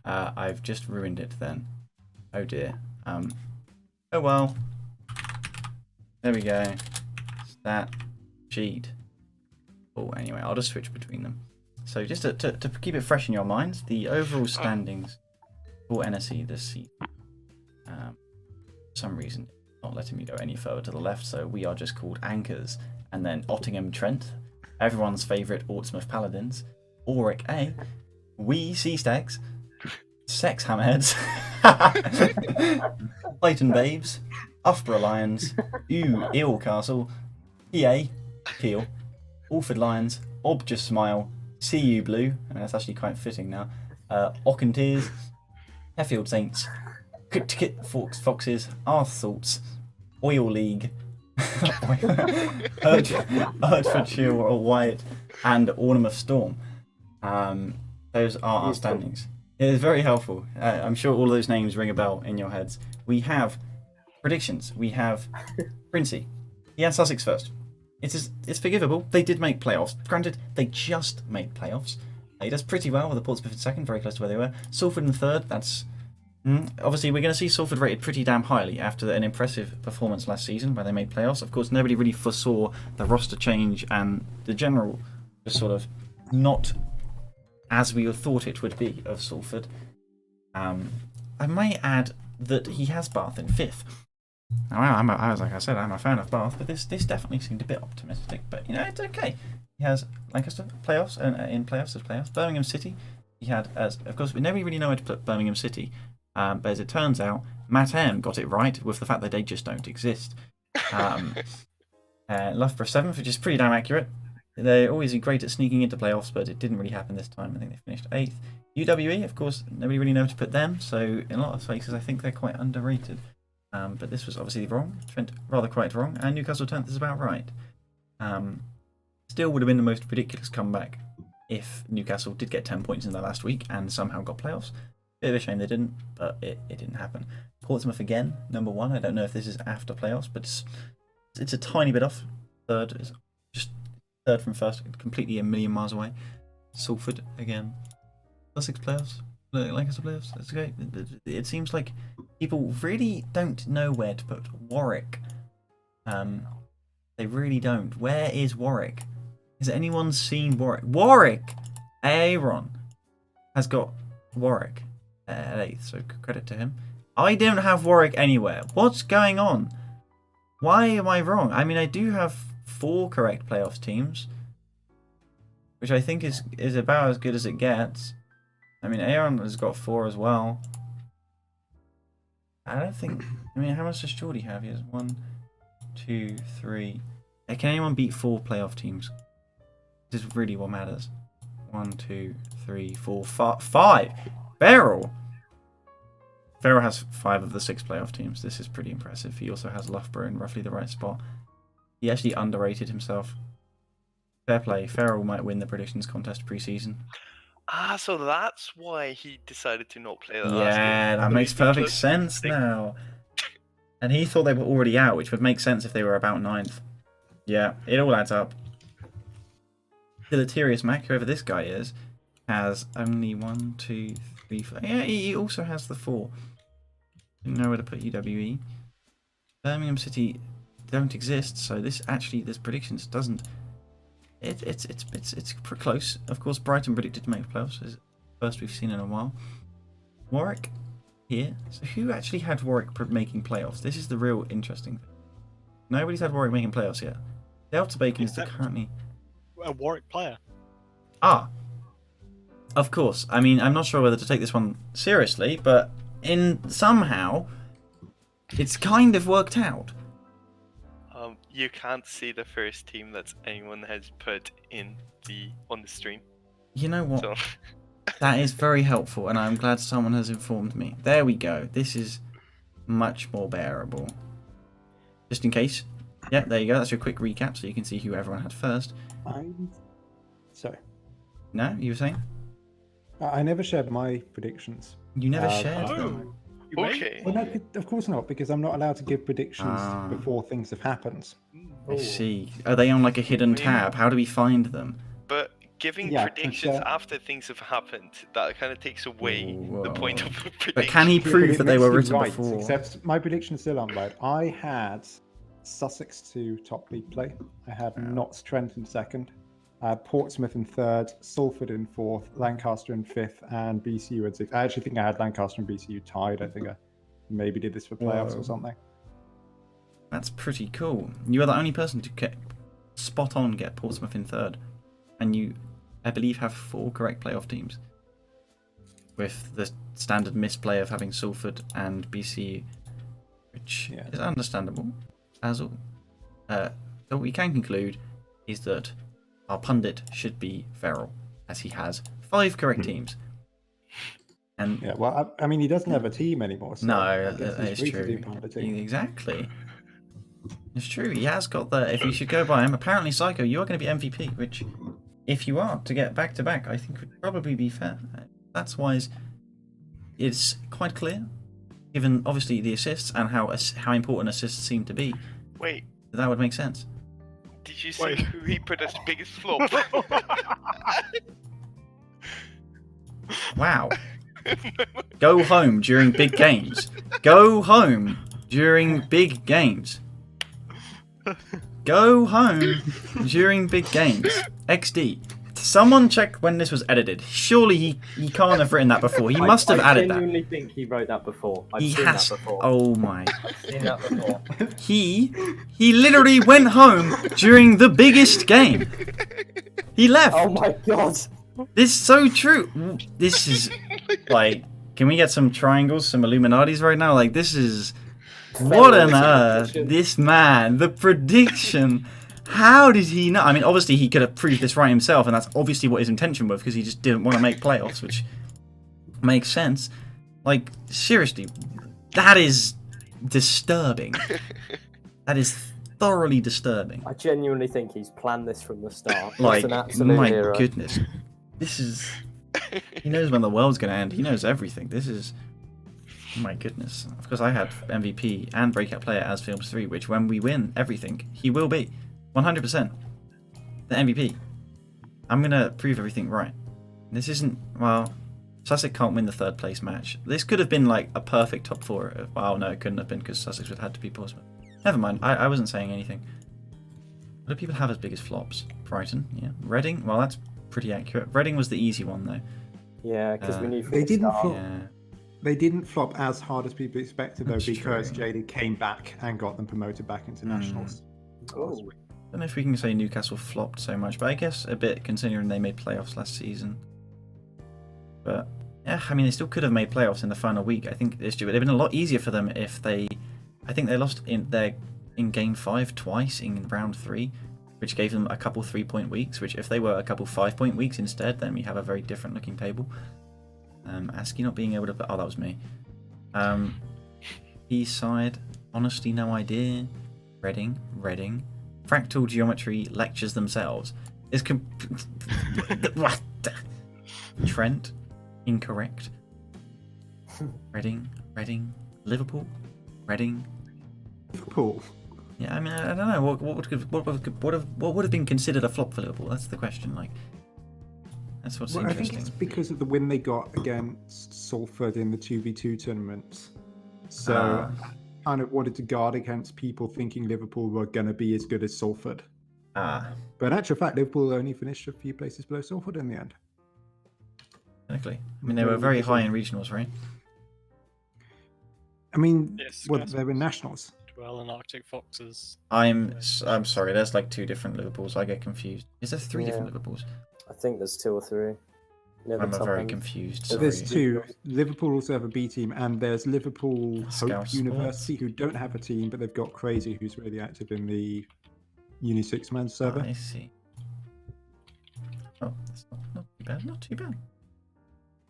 I've just ruined it then. Oh dear. Oh well. There we go. Stat sheet. Oh, anyway, I'll just switch between them. So just to keep it fresh in your minds, the overall standings for NSE this season. For some reason, it's not letting me go any further to the left, so we are just called Anchors. And then Ottingham Trent, everyone's favourite Portsmouth Paladins, Warwick A, we Sea Stags, Sex Hammerheads, Clayton Babes, Uffborough Lions, Ew Eel Castle, EA, Peel, Alford Lions, Ob Just Smile, CU Blue, and that's actually quite fitting now. Auchenteers, Sheffield Saints, Kit Foxes, Arth Salts, Oil League, Hertfordshire or Wyatt, and Ornament Storm. Those are our standings. It is very helpful. I'm sure all those names ring a bell in your heads. We have predictions. We have Princey. He had Sussex first. It's forgivable. They did make playoffs. Granted, they just made playoffs. He does pretty well with the Portsmouth in second, very close to where they were. Salford in third. That's obviously we're going to see Salford rated pretty damn highly after an impressive performance last season where they made playoffs. Of course, nobody really foresaw the roster change and the general just sort of not as we thought it would be of Salford. I may add that he has Bath in fifth. Now, like I said, I'm a fan of Bath, but this definitely seemed a bit optimistic. But it's okay. He has Lancaster playoffs and in playoffs as playoffs. Birmingham City. He had of course we never really know where to put Birmingham City, but as it turns out, Matt M got it right with the fact that they just don't exist. Loughborough seventh, which is pretty damn accurate. They're always great at sneaking into playoffs, but it didn't really happen this time. I think they finished 8th. UWE, of course, nobody really knows to put them, so in a lot of places I think they're quite underrated. But this was obviously wrong. Trent rather quite wrong, and Newcastle 10th is about right. Still would have been the most ridiculous comeback if Newcastle did get 10 points in their last week and somehow got playoffs. Bit of a shame they didn't, but it didn't happen. Portsmouth again, number 1. I don't know if this is after playoffs, but it's a tiny bit off. Third is just third from first, completely a million miles away. Salford again. Sussex playoffs, Lancaster playoffs. That's okay. It seems like people really don't know where to put Warwick. They really don't. Where is Warwick? Has anyone seen Warwick? Warwick! Aaron has got Warwick at 8th, so credit to him. I don't have Warwick anywhere. What's going on? Why am I wrong? I mean, I do have 4 correct playoffs teams, which I think is about as good as it gets. I mean, Aaron has got 4 as well. I don't think... I mean, how much does Geordie have? He has 1, 2, 3... Can anyone beat 4 playoff teams? This is really what matters. 1, 2, 3, 4, 5! Farrell! Farrell has 5 of the 6 playoff teams. This is pretty impressive. He also has Loughborough in roughly the right spot. He actually underrated himself. Fair play. Farrell might win the predictions contest pre-season. So that's why he decided to not play that last game. Yeah, that makes perfect sense now. And he thought they were already out, which would make sense if they were about 9th. Yeah, it all adds up. Deleterious Mac, whoever this guy is, has only 1, 2, 3, 4. Yeah, he also has the 4. Didn't know where to put UWE. Birmingham City don't exist, so this predictions doesn't. It's pretty close. Of course, Brighton predicted to make playoffs. It's the first we've seen in a while. Warwick here. So who actually had Warwick making playoffs? This is the real interesting thing. Nobody's had Warwick making playoffs yet. Delta Bacon is currently a Warwick player. Of course. I mean, I'm not sure whether to take this one seriously, but somehow it's kind of worked out. You can't see the first team that anyone has put on the stream. You know what? So. That is very helpful, and I'm glad someone has informed me. There we go. This is much more bearable. Just in case. Yeah, there you go. That's your quick recap, so you can see who everyone had first. Sorry. No, you were saying? I never shared my predictions. You never shared them. Okay. Well, no, of course not, because I'm not allowed to give predictions before things have happened. I see. Are they on like a hidden tab? How do we find them? But giving predictions after things have happened, that kind of takes away the point of the prediction. But can he prove that they were written right, before? Except my predictions still aren't right. I had Sussex to top league play. I had Notts Trent in second. Portsmouth in third, Salford in fourth, Lancaster in fifth, and BCU in sixth. I actually think I had Lancaster and BCU tied. I think I maybe did this for playoffs or something. That's pretty cool. You are the only person to get spot on get Portsmouth in third. And you, I believe, have 4 correct playoff teams. With the standard misplay of having Salford and BCU, which is understandable. As all. So what we can conclude is that our pundit should be Feral, as he has 5 correct teams. And Yeah, well, I mean, he doesn't have a team anymore. So no, I guess that he's is free to do true. punditing. Exactly. It's true. He has got the. If you should go by him, apparently, Psycho, you are going to be MVP, which, if you are to get back to back, I think would probably be fair. That's wise. It's quite clear, given obviously the assists and how important assists seem to be. Wait, That would make sense. did you see who he put as biggest flop? Wow. Go home during big games. Go home during big games. Go home during big games. XD. Someone check when this was edited. Surely he can't have written that before. He must have added that. I genuinely think he wrote that before. I've He seen has. that before. Oh my. I've seen that before. He literally went home during the biggest game. He left. Oh my god. This is so true. This is like, can we get some triangles, some Illuminatis right now? Like, this is what on earth? This man, the prediction. How did he know? I mean, obviously he could have proved this right himself, and that's obviously what his intention was, because he just didn't want to make playoffs, which makes sense. Like, seriously, that is disturbing. That is thoroughly disturbing. I genuinely think he's planned this from the start. Like, He's an absolute my hero. goodness. This is... He knows when the world's going to end. He knows everything. This is... My goodness. Of course, I had MVP and Breakout Player as Films 3, which when we win everything, he will be. 100%. The MVP. I'm going to prove everything right. This isn't... Well, Sussex can't win the 3rd place match. This could have been like a perfect top 4. Well, no, it couldn't have been, because Sussex would have had to be Portsmouth. Never mind. I wasn't saying anything. What do people have as biggest flops? Brighton, yeah. Reading? Well, that's pretty accurate. Reading was the easy one, though. Yeah, because we knew from They the didn't start. flop. Yeah. They didn't flop as hard as people expected, though, That's because true. JD came back and got them promoted back into nationals. Oh. I don't know if we can say Newcastle flopped so much, but I guess a bit considering they made playoffs last season. But yeah, I mean, they still could have made playoffs in the final week. I think this year, but it'd been a lot easier for them if they. I think they lost in game 5 twice in round 3, which gave them a couple 3-point weeks. Which if they were a couple 5-point weeks instead, then we have a very different looking table. ASCII not being able to. Oh, that was me. East side, honestly, no idea. Reading. Fractal geometry lectures themselves. What? Trent, incorrect. Reading, Liverpool, Reading. Liverpool. Yeah, I mean, I don't know what would have been considered a flop for Liverpool. That's the question. Like, that's what's Well, I interesting. think it's because of the win they got against Salford in the 2v2 tournament. So kind of wanted to guard against people thinking Liverpool were going to be as good as Salford. But in actual fact, Liverpool only finished a few places below Salford in the end. Technically, I mean, they were very high in regionals, right? I mean, Yes, well, yes. they were nationals. Dwell and Arctic Foxes. I'm sorry. There's like 2 different Liverpools. I get confused. Is there 3 different Yeah. Liverpools? I think there's 2 or 3. Never I'm top very end. confused. So Sorry. there's 2. Liverpool also have a B team, and there's Liverpool Hope Scout University, who don't have a team, but they've got Crazy, who's really active in the Uni 6-man server. I see. Oh, that's not too bad. Not too bad.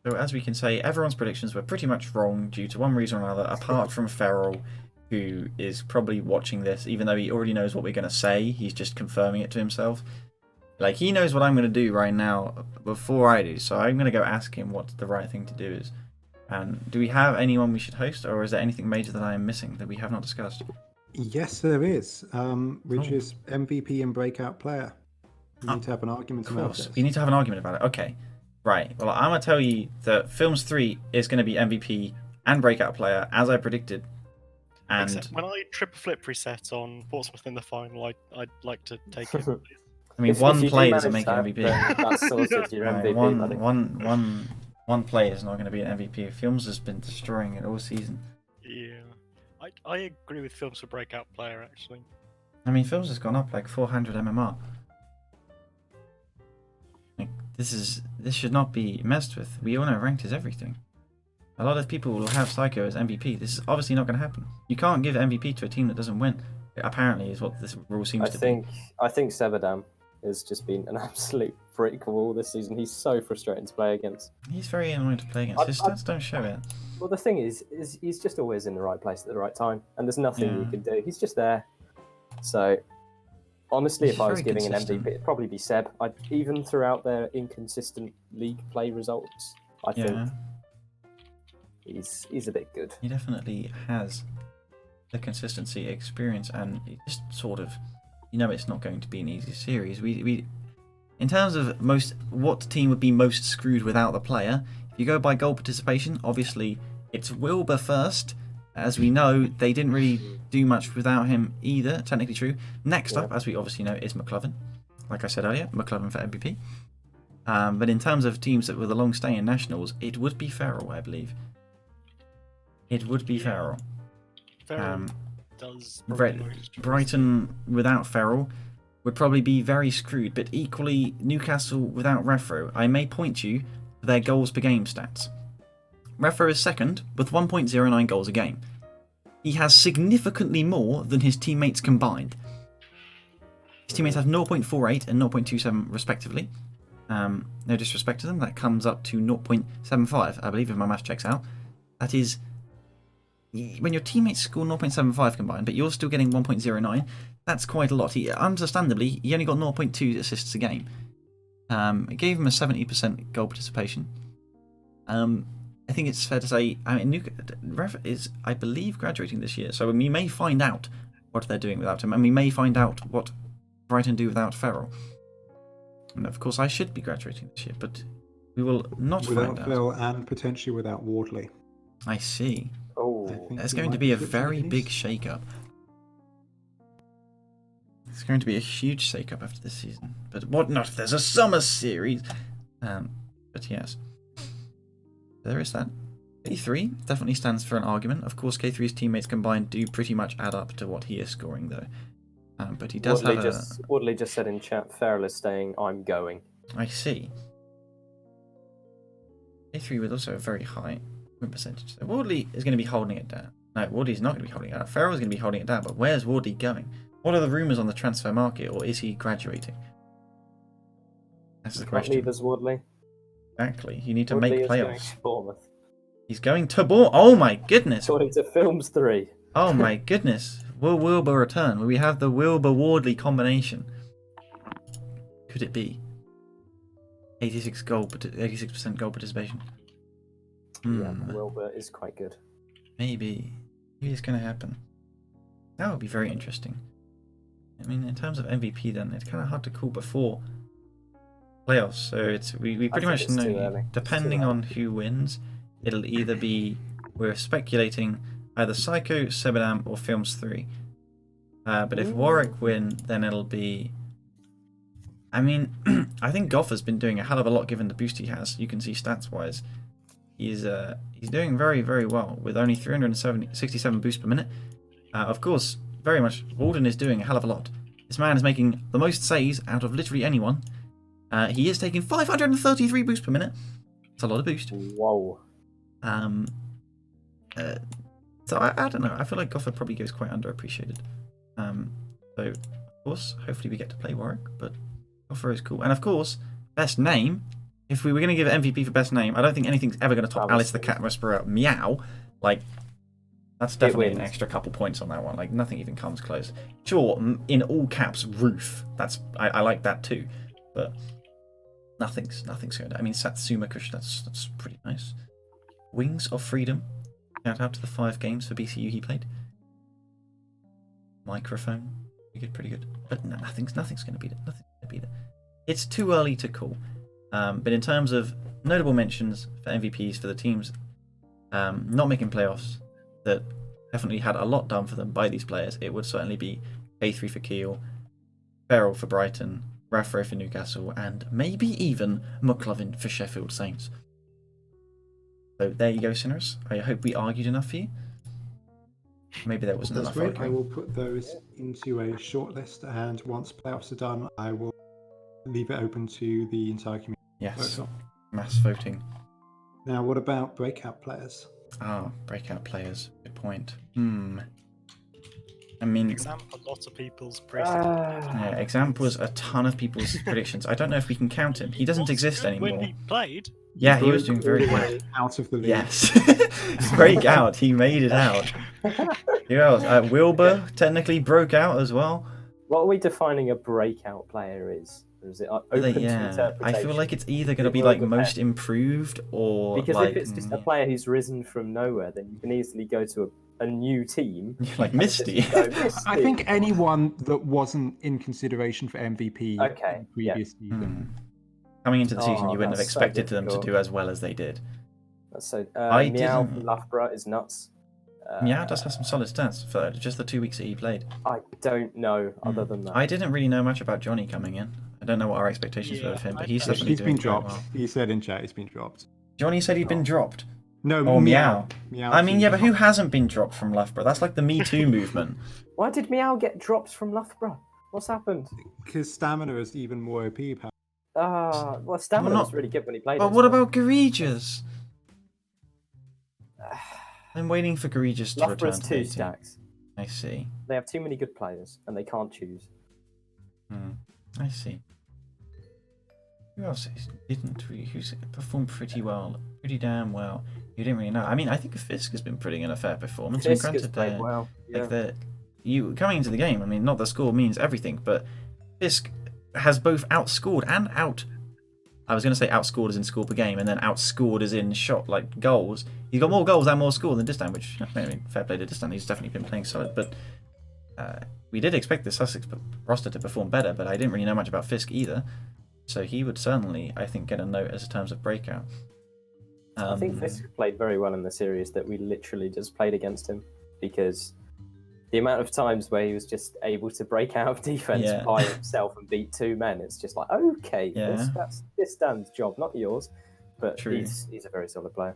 So as we can say, everyone's predictions were pretty much wrong due to one reason or another, apart from Feral, who is probably watching this, even though he already knows what we're going to say. He's just confirming it to himself. Like, he knows what I'm going to do right now before I do, so I'm going to go ask him what the right thing to do is. And do we have anyone we should host, or is there anything major that I am missing that we have not discussed? Yes, there is, which Oh. is MVP and breakout player. We Oh, need to have an argument Of about course. this. We need to have an argument about it. Okay. Right. Well, I'm going to tell you that Films 3 is going to be MVP and breakout player, as I predicted. And Except when I triple flip reset on Portsmouth in the final, I'd like to take it. I mean, If one you do play doesn't manage make an that, MVP. then that's sorted your Right, MVP. buddy. one play is not going to be an MVP. Films has been destroying it all season. Yeah, I agree with Films for breakout player actually. I mean, Films has gone up like 400 MMR. Like, this should not be messed with. We all know ranked is everything. A lot of people will have Psycho as MVP. This is obviously not going to happen. You can't give MVP to a team that doesn't win. Apparently, is what this rule seems to be. I think Severdam. has just been an absolute brick wall this season. He's so frustrating to play against. He's very annoying to play against. His stats don't show it. Well, the thing is he's just always in the right place at the right time, and there's nothing you can do. He's just there. So, honestly, He's if I was very giving consistent. an MVP, it'd probably be Seb. Even throughout their inconsistent league play results, I think he's a bit good. He definitely has the consistency, experience, and it just sort of, it's not going to be an easy series. We in terms of what team would be most screwed without the player, if you go by goal participation, obviously it's Wilbur first. As we know, they didn't really do much without him either, technically true. Next up, as we obviously know, is McLovin. Like I said earlier, McLovin for MVP. But in terms of teams that were the long stay in nationals, it would be Farrell, I believe. It would be Farrell. Farrell does Brighton without Farrell would probably be very screwed, but equally Newcastle without Refro. I may point you to their goals per game stats. Refro is second with 1.09 goals a game. He has significantly more than his teammates combined. His teammates have 0.48 and 0.27 respectively. No disrespect to them, that comes up to 0.75, I believe, if my math checks out. That is, when your teammates score 0.75 combined, but you're still getting 1.09, that's quite a lot. Understandably, he only got 0.2 assists a game. It gave him a 70% goal participation. I think it's fair to say, Ref is, I believe, graduating this year, so we may find out what they're doing without him, and we may find out what Brighton do without Farrell. And of course, I should be graduating this year, but we will not find out. Without Phil and potentially without Wardley. I see. Oh, There's going to be a very big shake-up. It's going to be a huge shake-up after this season. But what not if there's a summer series? But yes. There is that. K3 definitely stands for an argument. Of course, K3's teammates combined do pretty much add up to what he is scoring, though. But he does Wardley just said in chat, Farrell is staying, I'm going. I see. K3 with also a very high win percentage. So Wardley is going to be holding it down. No, Wardley's not going to be holding it down. Farrell's going to be holding it down, but where's Wardley going? What are the rumours on the transfer market, or is he graduating? That's the question. Neither's Wardley. Exactly. You need to Wardley make is going playoffs. to Bournemouth. He's going to Bournemouth. Oh my goodness. According to Films 3. Oh my goodness. Will Wilbur return? Will we have the Wilbur-Wardley combination? Could it be? 86% goal participation. Yeah, Wilbur is quite good. Maybe it's going to happen. That would be very interesting. I mean, in terms of MVP, then it's kind of hard to call before playoffs. So we pretty much know, depending on who wins, it'll either be, we're speculating, either Psycho, Sebadam, or Films 3. But if Warwick win, then it'll be... I mean, I think Goff has been doing a hell of a lot given the boost he has. You can see stats-wise. He's doing very, very well with only 367 boosts per minute. Of course, very much, Walden is doing a hell of a lot. This man is making the most saves out of literally anyone. He is taking 533 boosts per minute. It's a lot of boost. Whoa. So I don't know. I feel like Goffer probably goes quite underappreciated. So of course, hopefully we get to play Warwick, but Goffer is cool. And of course, best name. If we were going to give MVP for best name, I don't think anything's ever going to top Alice the Cat Whisperer Meow. Like, that's definitely an extra couple points on that one. Like, nothing even comes close. Sure, in all caps, Roof. I like that too, but nothing's going to. I mean, Satsuma Kush. That's pretty nice. Wings of Freedom. Shout out to the 5 games for BCU he played. Microphone. Pretty good. But no, nothing's going to beat it. Nothing's going to beat it. It's too early to call. But in terms of notable mentions for MVPs for the teams not making playoffs, that definitely had a lot done for them by these players, it would certainly be K3 for Kiel, Farrell for Brighton, Raffray for Newcastle, and maybe even McLovin for Sheffield Saints. So there you go, Sinners. I hope we argued enough for you. Maybe there wasn't enough arguing. I will put those into a shortlist, and once playoffs are done, I will leave it open to the entire community. Yes, mass voting. Now, what about breakout players? Breakout players. Good point. I mean, Exam, a lot of people's predictions. yeah, Exam was a ton of people's predictions. I don't know if we can count him. He doesn't exist When anymore. he played, Yeah, he was broke doing very all the way good. out of the league. Yes. Break out. He made it out. Who else? Wilbur technically broke out as well. What are we defining a breakout player is? Or is it open to interpretation? I feel like it's either going to It be will like depend. most improved or Because like if it's just a player who's risen from nowhere, then you can easily go to a new team. like and just Misty. go, Misty. I think anyone that wasn't in consideration for MVP Okay, in the previous season. Coming into the season, Oh, you wouldn't have that's so expected them to difficult. do as well as they did. That's so. I Meow didn't- from Loughborough is nuts. Meow does have some solid stats for just the 2 weeks that he played. I don't know other than that. I didn't really know much about Johnny coming in. I don't know what our expectations were of him, but he's He's definitely He's been doing very dropped. well. He said in chat he's been dropped. Johnny said he'd been Oh. dropped. No, Or Meow. Meow. I mean, yeah, but who hasn't been dropped from Loughborough? That's like the Me Too movement. Why did Meow get dropped from Loughborough? What's happened? Because stamina is even more OP. Well, Stamina Well, was really good when he played. But it, what so- about Garegious? I'm waiting for Garegious to return Loughborough's to 2 the team. stacks. I see. They have too many good players, and they can't choose. I see. Who else didn't really? Who's performed pretty well, pretty damn well? You didn't really know. I mean, I think Fisk has been putting in a fair performance. Fisk and has granted, played well. like you coming into the game. I mean, not the score means everything, but Fisk has both outscored and out. I was going to say outscored as in score per game, and then outscored as in shot like goals. He's got more goals and more score than Distan, which I mean, fair play to Distan. He's definitely been playing solid, but we did expect the Sussex roster to perform better, but I didn't really know much about Fisk either. So he would certainly, I think, get a note as in terms of breakout. I think Fisk played very well in the series that we literally just played against him, because the amount of times where he was just able to break out of defense Yeah. by himself and beat 2 men, it's just like, okay, Yeah. that's Stan's job, not yours. But True. he's a very solid player.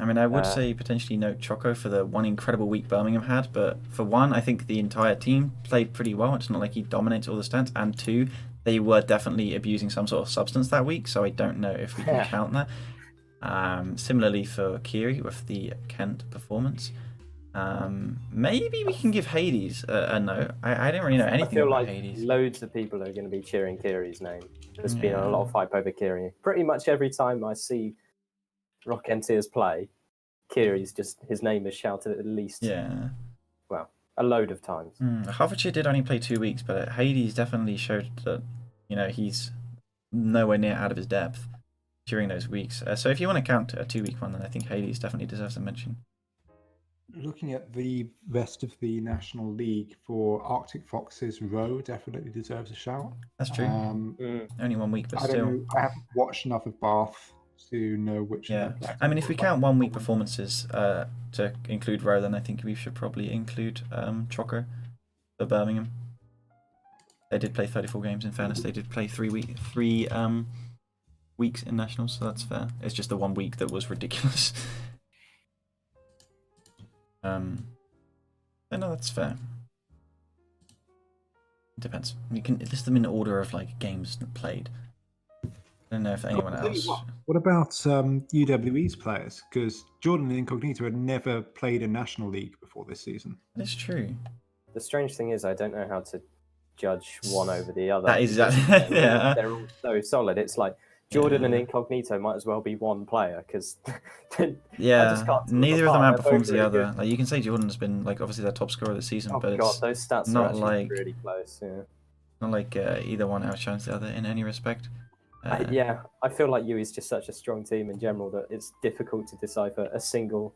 I mean, I would say potentially note Choco for the one incredible week Birmingham had, but for one, I think the entire team played pretty well. It's not like he dominates all the stats, and two, they were definitely abusing some sort of substance that week, so I don't know if we can count that. Similarly for Kiri with the Kent performance. Maybe we can give Hades a note. I didn't really know I anything feel about like Hades. loads of people are going to be cheering Kiri's name. There's been Yeah. a lot of hype over Kiri. Pretty much every time I see Rock Entiers play, Kiri's just, his name is shouted at least, Yeah. well, a load of times. Hertfordshire did only play 2 weeks, but Hades definitely showed that, he's nowhere near out of his depth during those weeks. So if you want to count a 2-week one, then I think Hades definitely deserves a mention. Looking at the rest of the National League, for Arctic Foxes, Rowe definitely deserves a shout. That's true. Only 1 week, but I don't still. know. I haven't watched enough of Bath to know which. Yeah, I mean, if we count 1 week performances to include Rowe, then I think we should probably include Choco for Birmingham. They did play 34 games. In fairness, they did play 3 weeks in nationals, so that's fair. It's just the 1 week that was ridiculous. So no, that's fair. It depends. You can list them in order of like games played. I don't know if anyone else. What about UWE's players? Because Jordan and Incognito had never played in National League before this season. That's true. The strange thing is, I don't know how to judge one over the other. That is because exactly- they're all- yeah. They're all so solid. It's like Jordan and Yeah. Incognito might as well be one player, because Yeah, just can't tell them neither of them apart. They're outperforms both the really other. good. Like you can say Jordan's been like obviously their top scorer this season, oh but god, it's those stats not are actually like- really close. Yeah. not like either one outshines the other in any respect. Yeah, I feel like U is just such a strong team in general that it's difficult to decipher a single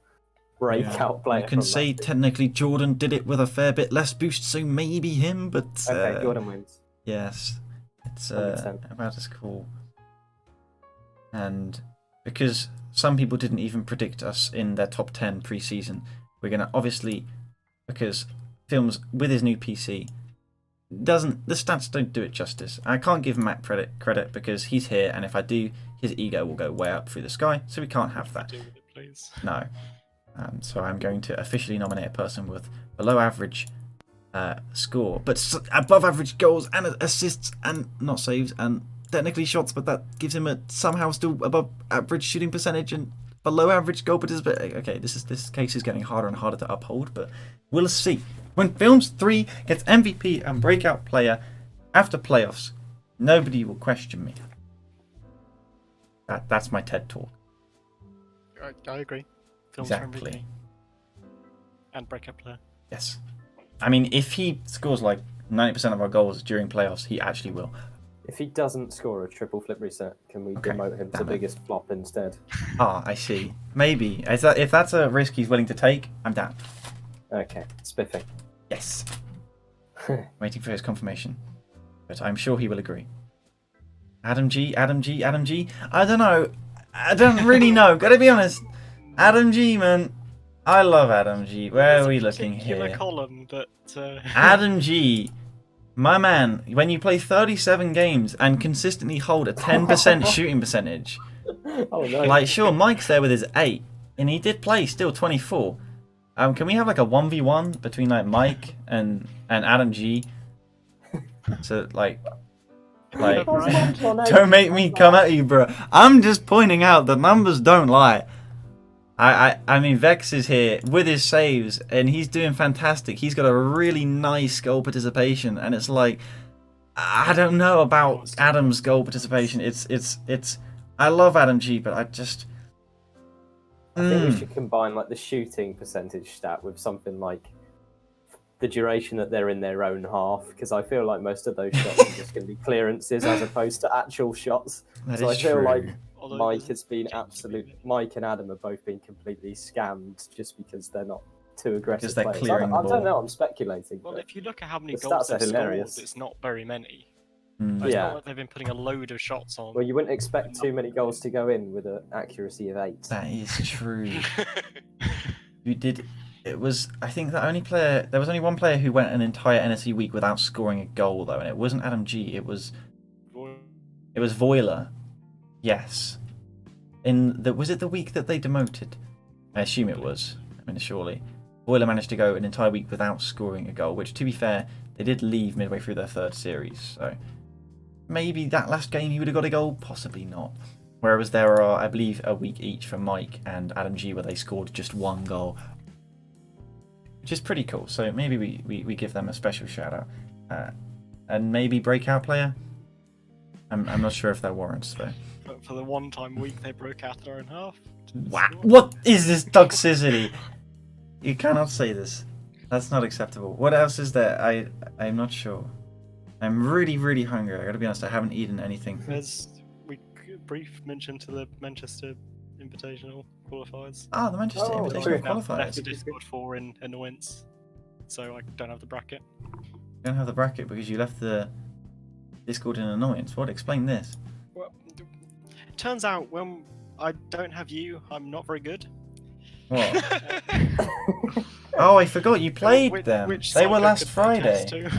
breakout player. You can from say that team. technically Jordan did it with a fair bit less boost, so maybe him, but Okay, Jordan wins. yes, it's 100%. about as cool. And because some people didn't even predict us in their top 10 pre-season, we're gonna obviously, because Films with his new PC the stats don't do it justice. I can't give Matt credit because he's here, and if I do, his ego will go way up through the sky, so we can't have that. Do with it, please. No. So I'm going to officially nominate a person with below average score, but above average goals and assists and not saves and technically shots, but that gives him a somehow still above average shooting percentage and below average goal participation. Okay, this case is getting harder and harder to uphold, but we'll see. When Films 3 gets MVP and breakout player after playoffs, nobody will question me. That's my TED talk. I agree. Films Exactly. for MVP. And breakup player. Yes. I mean, if he scores like 90% of our goals during playoffs, he actually will. If he doesn't score a triple flip reset, can we demote him to biggest flop instead? Ah, I see. Maybe. If that's a risk he's willing to take, I'm down. Okay, spiffing. Yes. Waiting for his confirmation. But I'm sure he will agree. Adam G. I don't know. I don't really know. Gotta be honest. Adam G, man. I love Adam G. Where are we looking here? Column that, Adam G. My man, when you play 37 games and consistently hold a 10% shooting percentage, Oh no! like sure, Mike's there with his 8, and he did play still 24. Can we have like a 1v1 between like Mike and Adam G? So like, don't make me come at you, bro. I'm just pointing out the numbers don't lie. I mean, Vex is here with his saves, and he's doing fantastic. He's got a really nice goal participation, and it's like, I don't know about Adam's goal participation. It's. I love Adam G, but I just. I think we should combine like the shooting percentage stat with something like the duration that they're in their own half, because I feel like most of those shots are just going to be clearances as opposed to actual shots. That so is I feel true. like Although Mike there's has been Mike and Adam have both been completely scammed just because they're not too aggressive Because they're players. clearing I the don't ball. know. I'm speculating. Well, but if you look at how many the goals stats are they've hilarious. scored, it's not very many. Mm. It's Yeah. not like they've been putting a load of shots on. Well, you wouldn't expect too many goals to go in with an accuracy of 8. That is true. You did. It was. I think the only player. There was only one player who went an entire NSC week without scoring a goal, though, and it wasn't Adam G. It was Voiler. Yes. Was it the week that they demoted? I assume it was. I mean, surely. Voiler managed to go an entire week without scoring a goal, which, to be fair, they did leave midway through their third series. So maybe that last game he would have got a goal, possibly not. Whereas there are, I believe, a week each for Mike and Adam G where they scored just one goal, which is pretty cool. So maybe we give them a special shout out, and maybe breakout player. I'm not sure if that warrants though. But for the one-time week they broke out their own half. Wow. What is this toxicity? You cannot say this. That's not acceptable. What else is there? I'm not sure. I'm really hungry. I gotta be honest. I haven't eaten anything. We brief mention to the Manchester Invitational qualifiers. Ah, the Manchester Oh, Invitational true. Left qualifiers. the Discord for in annoyance, so I don't have the bracket. You don't have the bracket because you left the Discord in annoyance. What? Explain this. Well, it turns out when I don't have you, I'm not very good. What? Oh, I forgot you played them. Which They were Psycho last could Friday. attest to.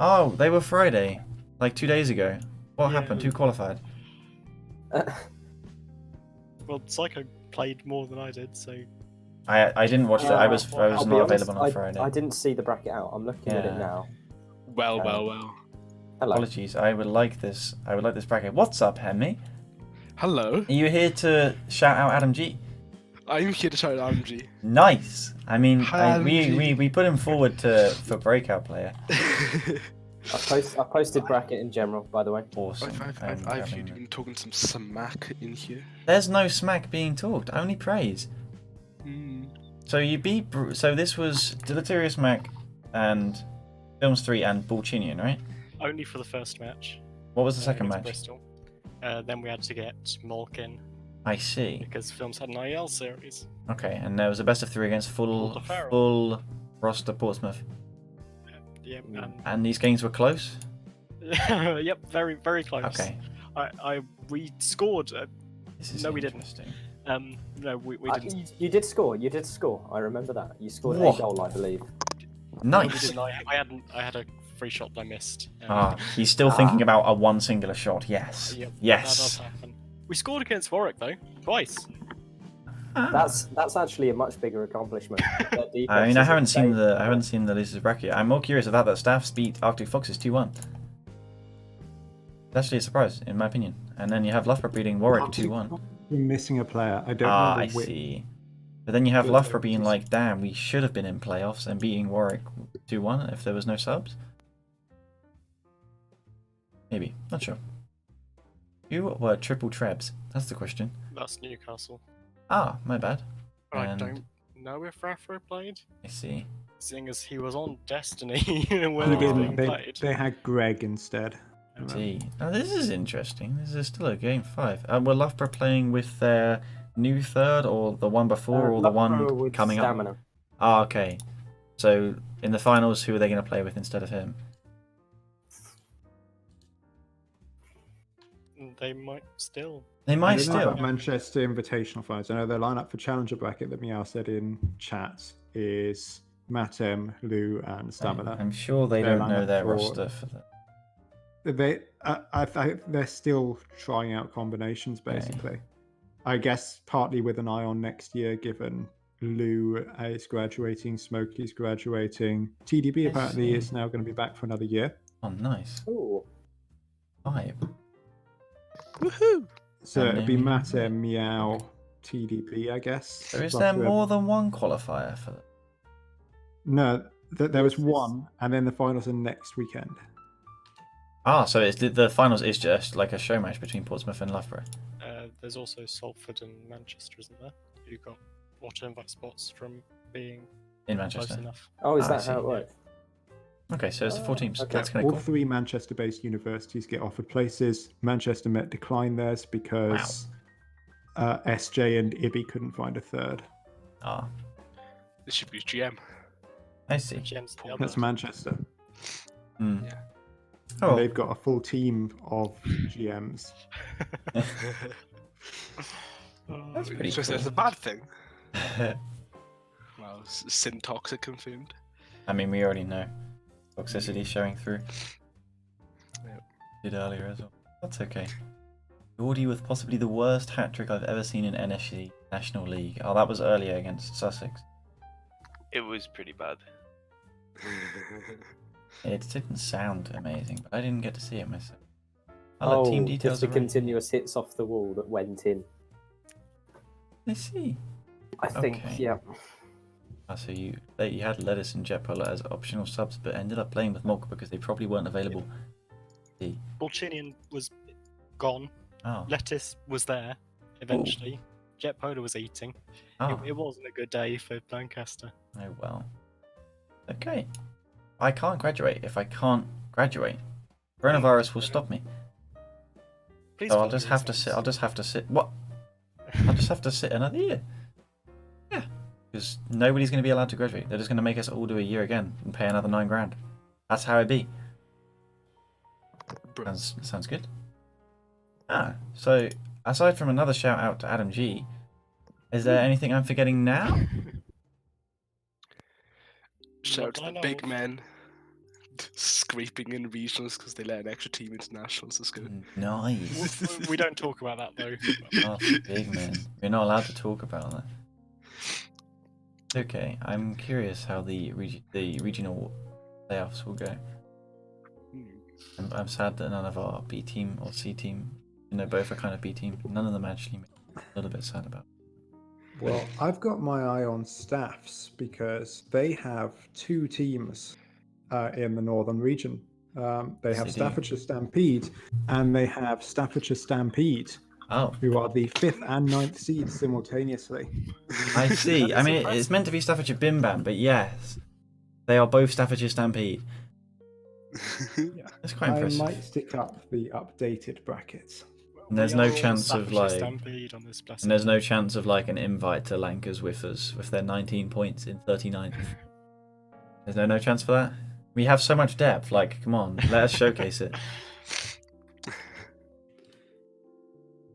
Oh, they were Friday, like 2 days ago. What Yeah. happened? Who qualified? Well, Psycho played more than I did, so I didn't watch it. I was I'll be not honest, available on Friday. I didn't see the bracket out. I'm looking at it Yeah. now. Well. Hello. Apologies. I would like this. I would like this bracket. What's up, Hemi? Hello. Are you here to shout out Adam G? I'm here to shout out RMG. Nice. I mean, Hi, we Adam G. put him forward for breakout player. I posted bracket in general, by the way. Awesome. I'm I've grabbing been talking some smack in here. There's no smack being talked. Only praise. So you beat. So this was Deleterious Mac and Films 3 and Bulchinian, right? only for the first match. What was the second against match? Bristol. Then we had to get Malkin I see. because Films had an IL series. Okay, and there was a best of 3 against full roster Portsmouth. Yep. And these games were close? Yep. Very, very close. Okay. We scored. This is No, we didn't. interesting. No, we didn't. You did score. You did score. I remember that. You scored What? a goal, I believe. No, we Nice. didn't. I had a free shot that I missed. He's still thinking about a one singular shot. Yes. Yep, That does Yes. happen. We scored against Warwick though, twice. That's actually a much bigger accomplishment. Their defense I mean, I is haven't seen insane. the losers bracket. I'm more curious about that Staffs beat Arctic Foxes 2-1. It's actually a surprise, in my opinion. And then you have Loughborough beating Warwick 2-1. We're missing a player. I don't Ah, know I which. see. But then you have But Loughborough being just- like, damn, we should have been in playoffs and beating Warwick 2-1 if there was no subs. Maybe. Not sure. Who were triple trebs? That's the question. That's Newcastle. Ah, my bad. I And don't know if Rafa played, I see. seeing as he was on Destiny when He it was didn't. being played. They had Greg instead. I see. Now this is interesting. This is still a game 5. Were Loughborough playing with their new third, or the one before, or the Loughborough one with coming Stamina. up? Ah, okay. So in the finals, who are they going to play with instead of him? They might still. They I might don't know still. about Manchester Invitational finals. I know their lineup for Challenger bracket that Meow said in chat is Matem, Lou, and Stamina. I'm sure they Their don't know lineup their for- roster for that. I think they're still trying out combinations, basically. I guess partly with an eye on next year, given Lou is graduating, Smokey's graduating. TDB I apparently see. is now going to be back for another year. Oh, nice. Ooh. 5. Woohoo! So And it'd be then we- Matem, Meow, TDB, I guess. So is Plus there we have- more than one qualifier for that? No, there was Yes, it's- one, and then the finals are next weekend. Ah, so it's the finals is just like a show match between Portsmouth and Loughborough. There's also Salford and Manchester, isn't there? Who got water invite spots from being In close Manchester. enough. Oh, is Ah, I that how see. it works? Okay, so it's the 4 teams. okay. That's kind All of cool. 3 Manchester-based universities get offered places. Manchester Met declined theirs because SJ and Ibby couldn't find a third. Ah, This should be GM. I see. GM's the other. That's Manchester. Hmm. Yeah. Oh, They've got a full team of GMs. that's pretty So cool. it's a bad thing. Well, Sin Toxic confirmed. I mean, we already know. Toxicity showing through. Yep. Did earlier as well. That's okay. Geordie with possibly the worst hat-trick I've ever seen in NSC National League. Oh, that was earlier against Sussex. It was pretty bad. It didn't sound amazing, but I didn't get to see it myself. I'll let team details just the arrive. continuous hits off the wall that went in. I see. I think, Okay. yeah. Ah, so you had Lettuce and Jet Polar as optional subs, but ended up playing with Mulk because they probably weren't available. See. Bolchinian was gone. Oh. Lettuce was there eventually. Jet Polar was eating. Oh. It wasn't a good day for Lancaster. Oh well. Okay. I can't graduate if I can't graduate. Coronavirus will stop me. Please So I'll follow just the have to results. sit. I'll just have to sit. What? I'll just have to sit another year. Yeah. Because nobody's going to be allowed to graduate. They're just going to make us all do a year again and pay another $9,000. That's how it be. Bro. Sounds good. Ah, so aside from another shout out to Adam G, is there anything I'm forgetting now? Shout out Not to that I the know big of. men scraping in regionals because they let an extra team into nationals. Let's go. Nice. We don't talk about that though. Oh, big man. We're not allowed to talk about that. Okay, I'm curious how the regional playoffs will go. I'm sad that none of our B team or C team, both are kind of B team. None of them actually made me a little bit sad about. Well, I've got my eye on Staffs because they have 2 teams in the northern region. They have They do. Staffordshire Stampede and they have Staffordshire Stampede, Oh, who are the 5th and 9th seeds simultaneously. I see. That I is mean, impressive. it's meant to be Staffordshire Bim Bam, but yes, they are both Staffordshire Stampede. That's quite I impressive. might stick up the updated brackets. And there's We no are all chance of, Staffordshire like- Stampede on this blessing. And there's no chance of like an invite to Lancers with us with their 19 points in 39. There's no chance for that. We have so much depth. Like, come on, let us showcase it.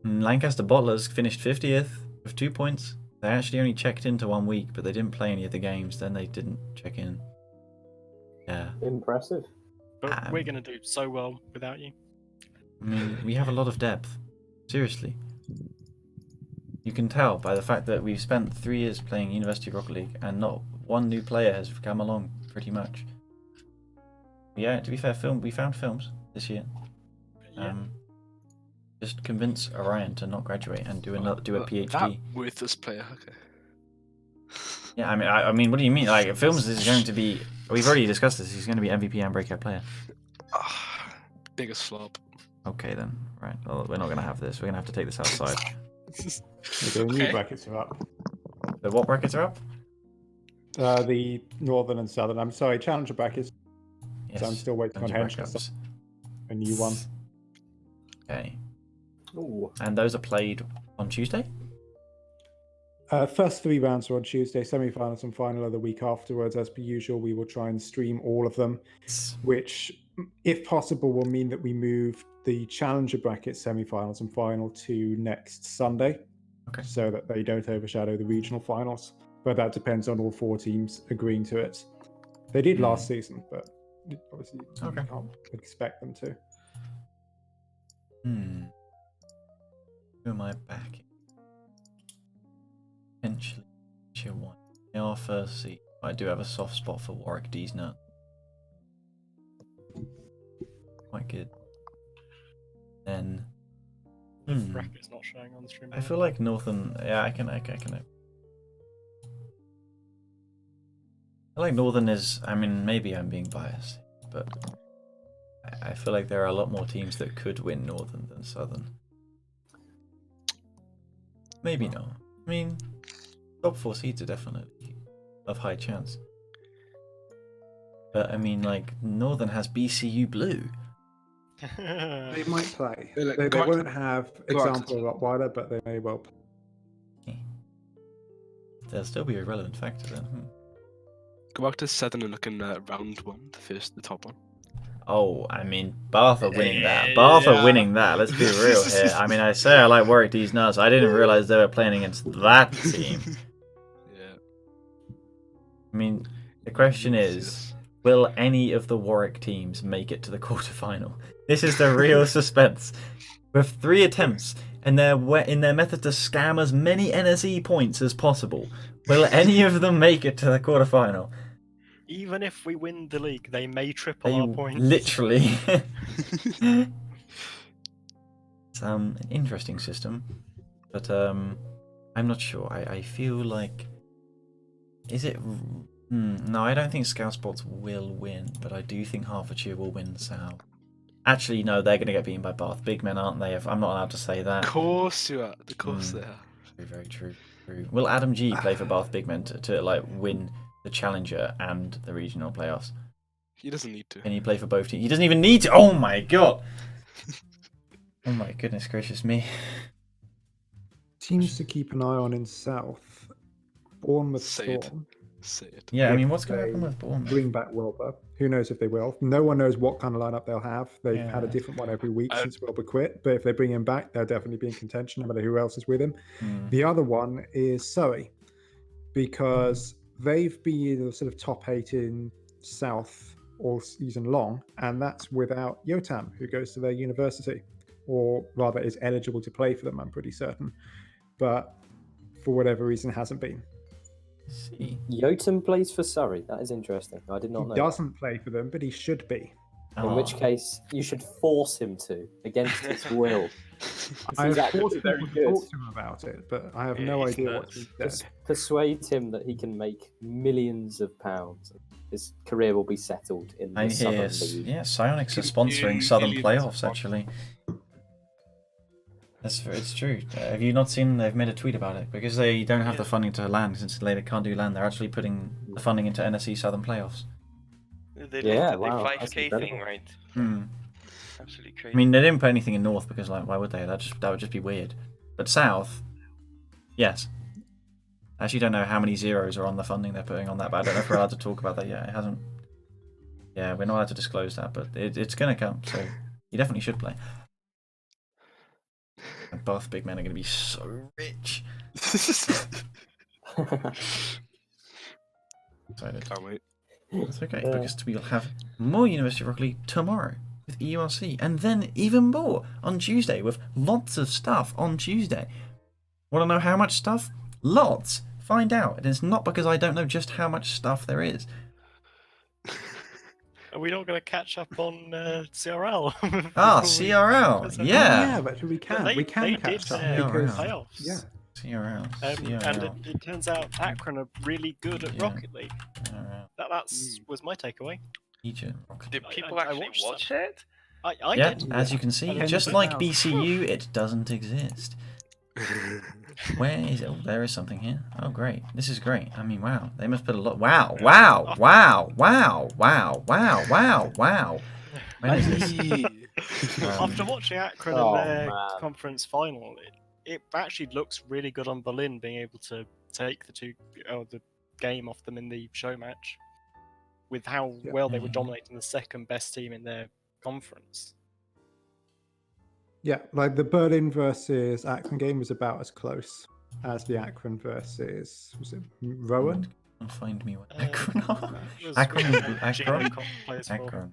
Lancaster Bottlers finished 50th with 2 points. They actually only checked into 1 week, but they didn't play any of the games. Then they didn't check in. Yeah, Impressive. But we're going to do so well without you. I mean, we have a lot of depth. Seriously. You can tell by the fact that we've spent 3 years playing University Rocket League and not one new player has come along, pretty much. Yeah, to be fair, we found films this year. Yeah. Just convince Orion to not graduate and do a PhD. That worthless player. Okay. Yeah, I mean, what do you mean? Like, Films is going to be. We've already discussed this. He's going to be MVP and breakout player. Biggest flop. Okay then, right. Well, we're not going to have this. We're going to have to take this outside. The new brackets are up. The what brackets are up? The Northern and Southern. I'm sorry, Challenger brackets. Yes. So I'm still waiting on Hench to start a new one. Okay. Ooh. And those are played on Tuesday? First 3 rounds are on Tuesday, semi-finals and final are the week afterwards. As per usual, we will try and stream all of them, which, if possible, will mean that we move the Challenger bracket semi-finals and final to next Sunday, so that they don't overshadow the regional finals. But that depends on all 4 teams agreeing to it. They did last season, but obviously you can't expect them to. Who am I backing? Potentially Tier 1. They are first seed. I do have a soft spot for Warwick D's nut. Quite good. Then The bracket's not showing on the stream. I feel like Northern. Yeah, I can. I feel like Northern is. I mean, maybe I'm being biased, but I feel like there are a lot more teams that could win Northern than Southern. Maybe not. I mean, top 4 seeds are definitely of high chance. But I mean, like, Northern has BCU Blue. They might play. Like, They won't have example of Rottweiler, but they may well play. There'll still be a relevant factor then. Go back to Southern and look in round 1, the top one. Oh, I mean, Bath are winning that. Bath are winning that. Let's be real here. I mean, I say I like Warwick D's nuts. I didn't realize they were playing against that team. Yeah. I mean, the question is, will any of the Warwick teams make it to the quarterfinal? This is the real suspense. With 3 attempts in their method to scam as many NSE points as possible, will any of them make it to the quarterfinal? Even if we win the league, they may triple our points. Literally. It's an interesting system, but I'm not sure. I feel like, is it? No, I don't think Scout Sports will win, but I do think Hertfordshire will win South. Actually, no, they're going to get beaten by Bath. Big men, aren't they? I'm not allowed to say that. Of course you are. Of course they are. Very true. Will Adam G play for Bath Big Men to like win the Challenger and the regional playoffs? He doesn't need to. Can he play for both teams? He doesn't even need to. Oh my god! Oh my goodness gracious me! Teams to keep an eye on in South: Bournemouth Storm. Say it. Yeah, I mean, what's going to happen with Bournemouth? Bring back Wilbur. Who knows if they will? No one knows what kind of lineup they'll have. They've had a different one every week since Wilbur quit. But if they bring him back, they'll definitely be in contention, no matter who else is with him. The other one is Surrey, because they've been sort of top 8 in South all season long, and that's without Yotam, who goes to their university, or rather is eligible to play for them, I'm pretty certain. But for whatever reason, hasn't been. See. Yotam plays for Surrey. That is interesting. I did not know. He doesn't play for them, but he should be. In which case, you should force him to, against his will. I have actually forced very people to good. talk to him about it, but I have no idea what he said. Just persuade him that he can make millions of pounds. His career will be settled in the Southern League. Yeah, Psionics are sponsoring Southern playoffs, actually. It's true. Have you not seen? They've made a tweet about it because they don't have the funding to land since they can't do land. They're actually putting the funding into NSE Southern playoffs. They lifted the 5k thing, right? Absolutely crazy. I mean, they didn't put anything in North because, like, why would they? That would just be weird. But South, yes. I actually don't know how many zeros are on the funding they're putting on that, but I don't know if we're allowed to talk about that yet. It hasn't. Yeah, we're not allowed to disclose that, but it's going to come. So you definitely should play. And both big men are going to be so rich. Excited. Can't wait. That's okay, because we'll have more University of Rock League tomorrow with EURC, and then even more on Tuesday with lots of stuff on Tuesday. Want to know how much stuff? Lots. Find out. And it's not because I don't know just how much stuff there is. Are we not going to catch up on CRL? Ah, before we- CRL. Oh, yeah. yeah, but we can. They We can did catch up their because playoffs. yeah. CRL. And CRL. it turns out Akron are really good at Yeah. Rocket League. CRL. That's was my takeaway. Egypt. Rocket. Did I- people I actually watched watch them. it? I Yeah, did. as you can see, And just it- like Wow. BCU, it doesn't exist. Where is it? Oh, there is something here. Oh, great. This is great. I mean, wow. They must put a lot. Wow, wow, wow, wow, wow, wow, wow, wow. When is this? After watching Akron Oh, in their man. conference final, it actually looks really good on Berlin being able to take the game off them in the show match, with how Yeah. well they were dominating the second best team in their conference. Yeah, like the Berlin versus Akron game was about as close as the Akron versus was it Rowan? Can't find me what Uh, Akron are. It was Akron, really Akron, Gino plays for.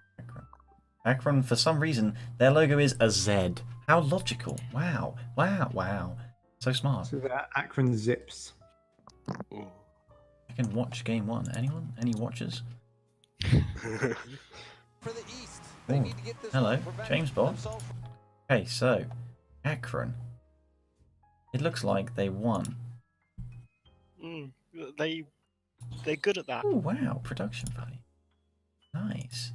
Akron. For some reason, their logo is a Z. How logical! Wow, wow, wow. So smart. So they're Akron Zips. I can watch game one. Anyone? Any watchers? Oh, hello, James Bob. Okay, so Akron. It looks like they won. They're good at that. Oh wow, production value. Nice.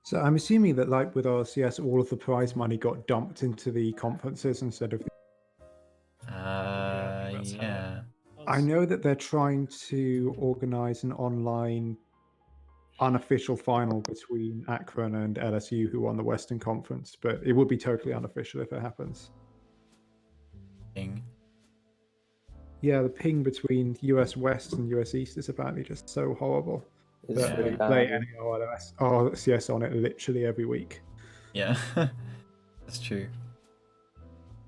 So I'm assuming that, like with RCS, all of the prize money got dumped into the conferences instead of. Yeah. I know that they're trying to organize an online unofficial final between Akron and LSU, who won the Western Conference, but it would be totally unofficial if it happens. Thing. Yeah, the ping between US West and US East is apparently just so horrible. It's that really we bad. play any RCS on it literally every week. Yeah, that's true.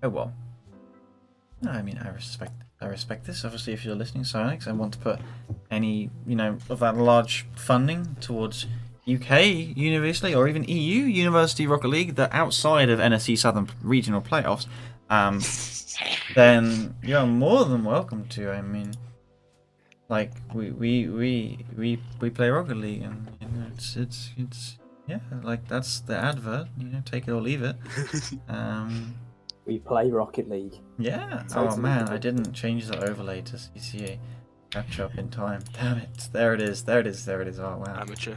Oh well. No, I mean I respect this. Obviously, if you're listening, Silex, and want to put any of that large funding towards UK University or even EU University Rocket League, that outside of NSC Southern Regional Playoffs, then you're more than welcome to. I mean, like we play Rocket League, and it's yeah, like that's the advert. Take it or leave it. We play Rocket League. Yeah. Totally. Oh man, I didn't change the overlay to CCA. Catch up in time. Damn it. There it is. There it is. There it is. Oh wow. Amateur.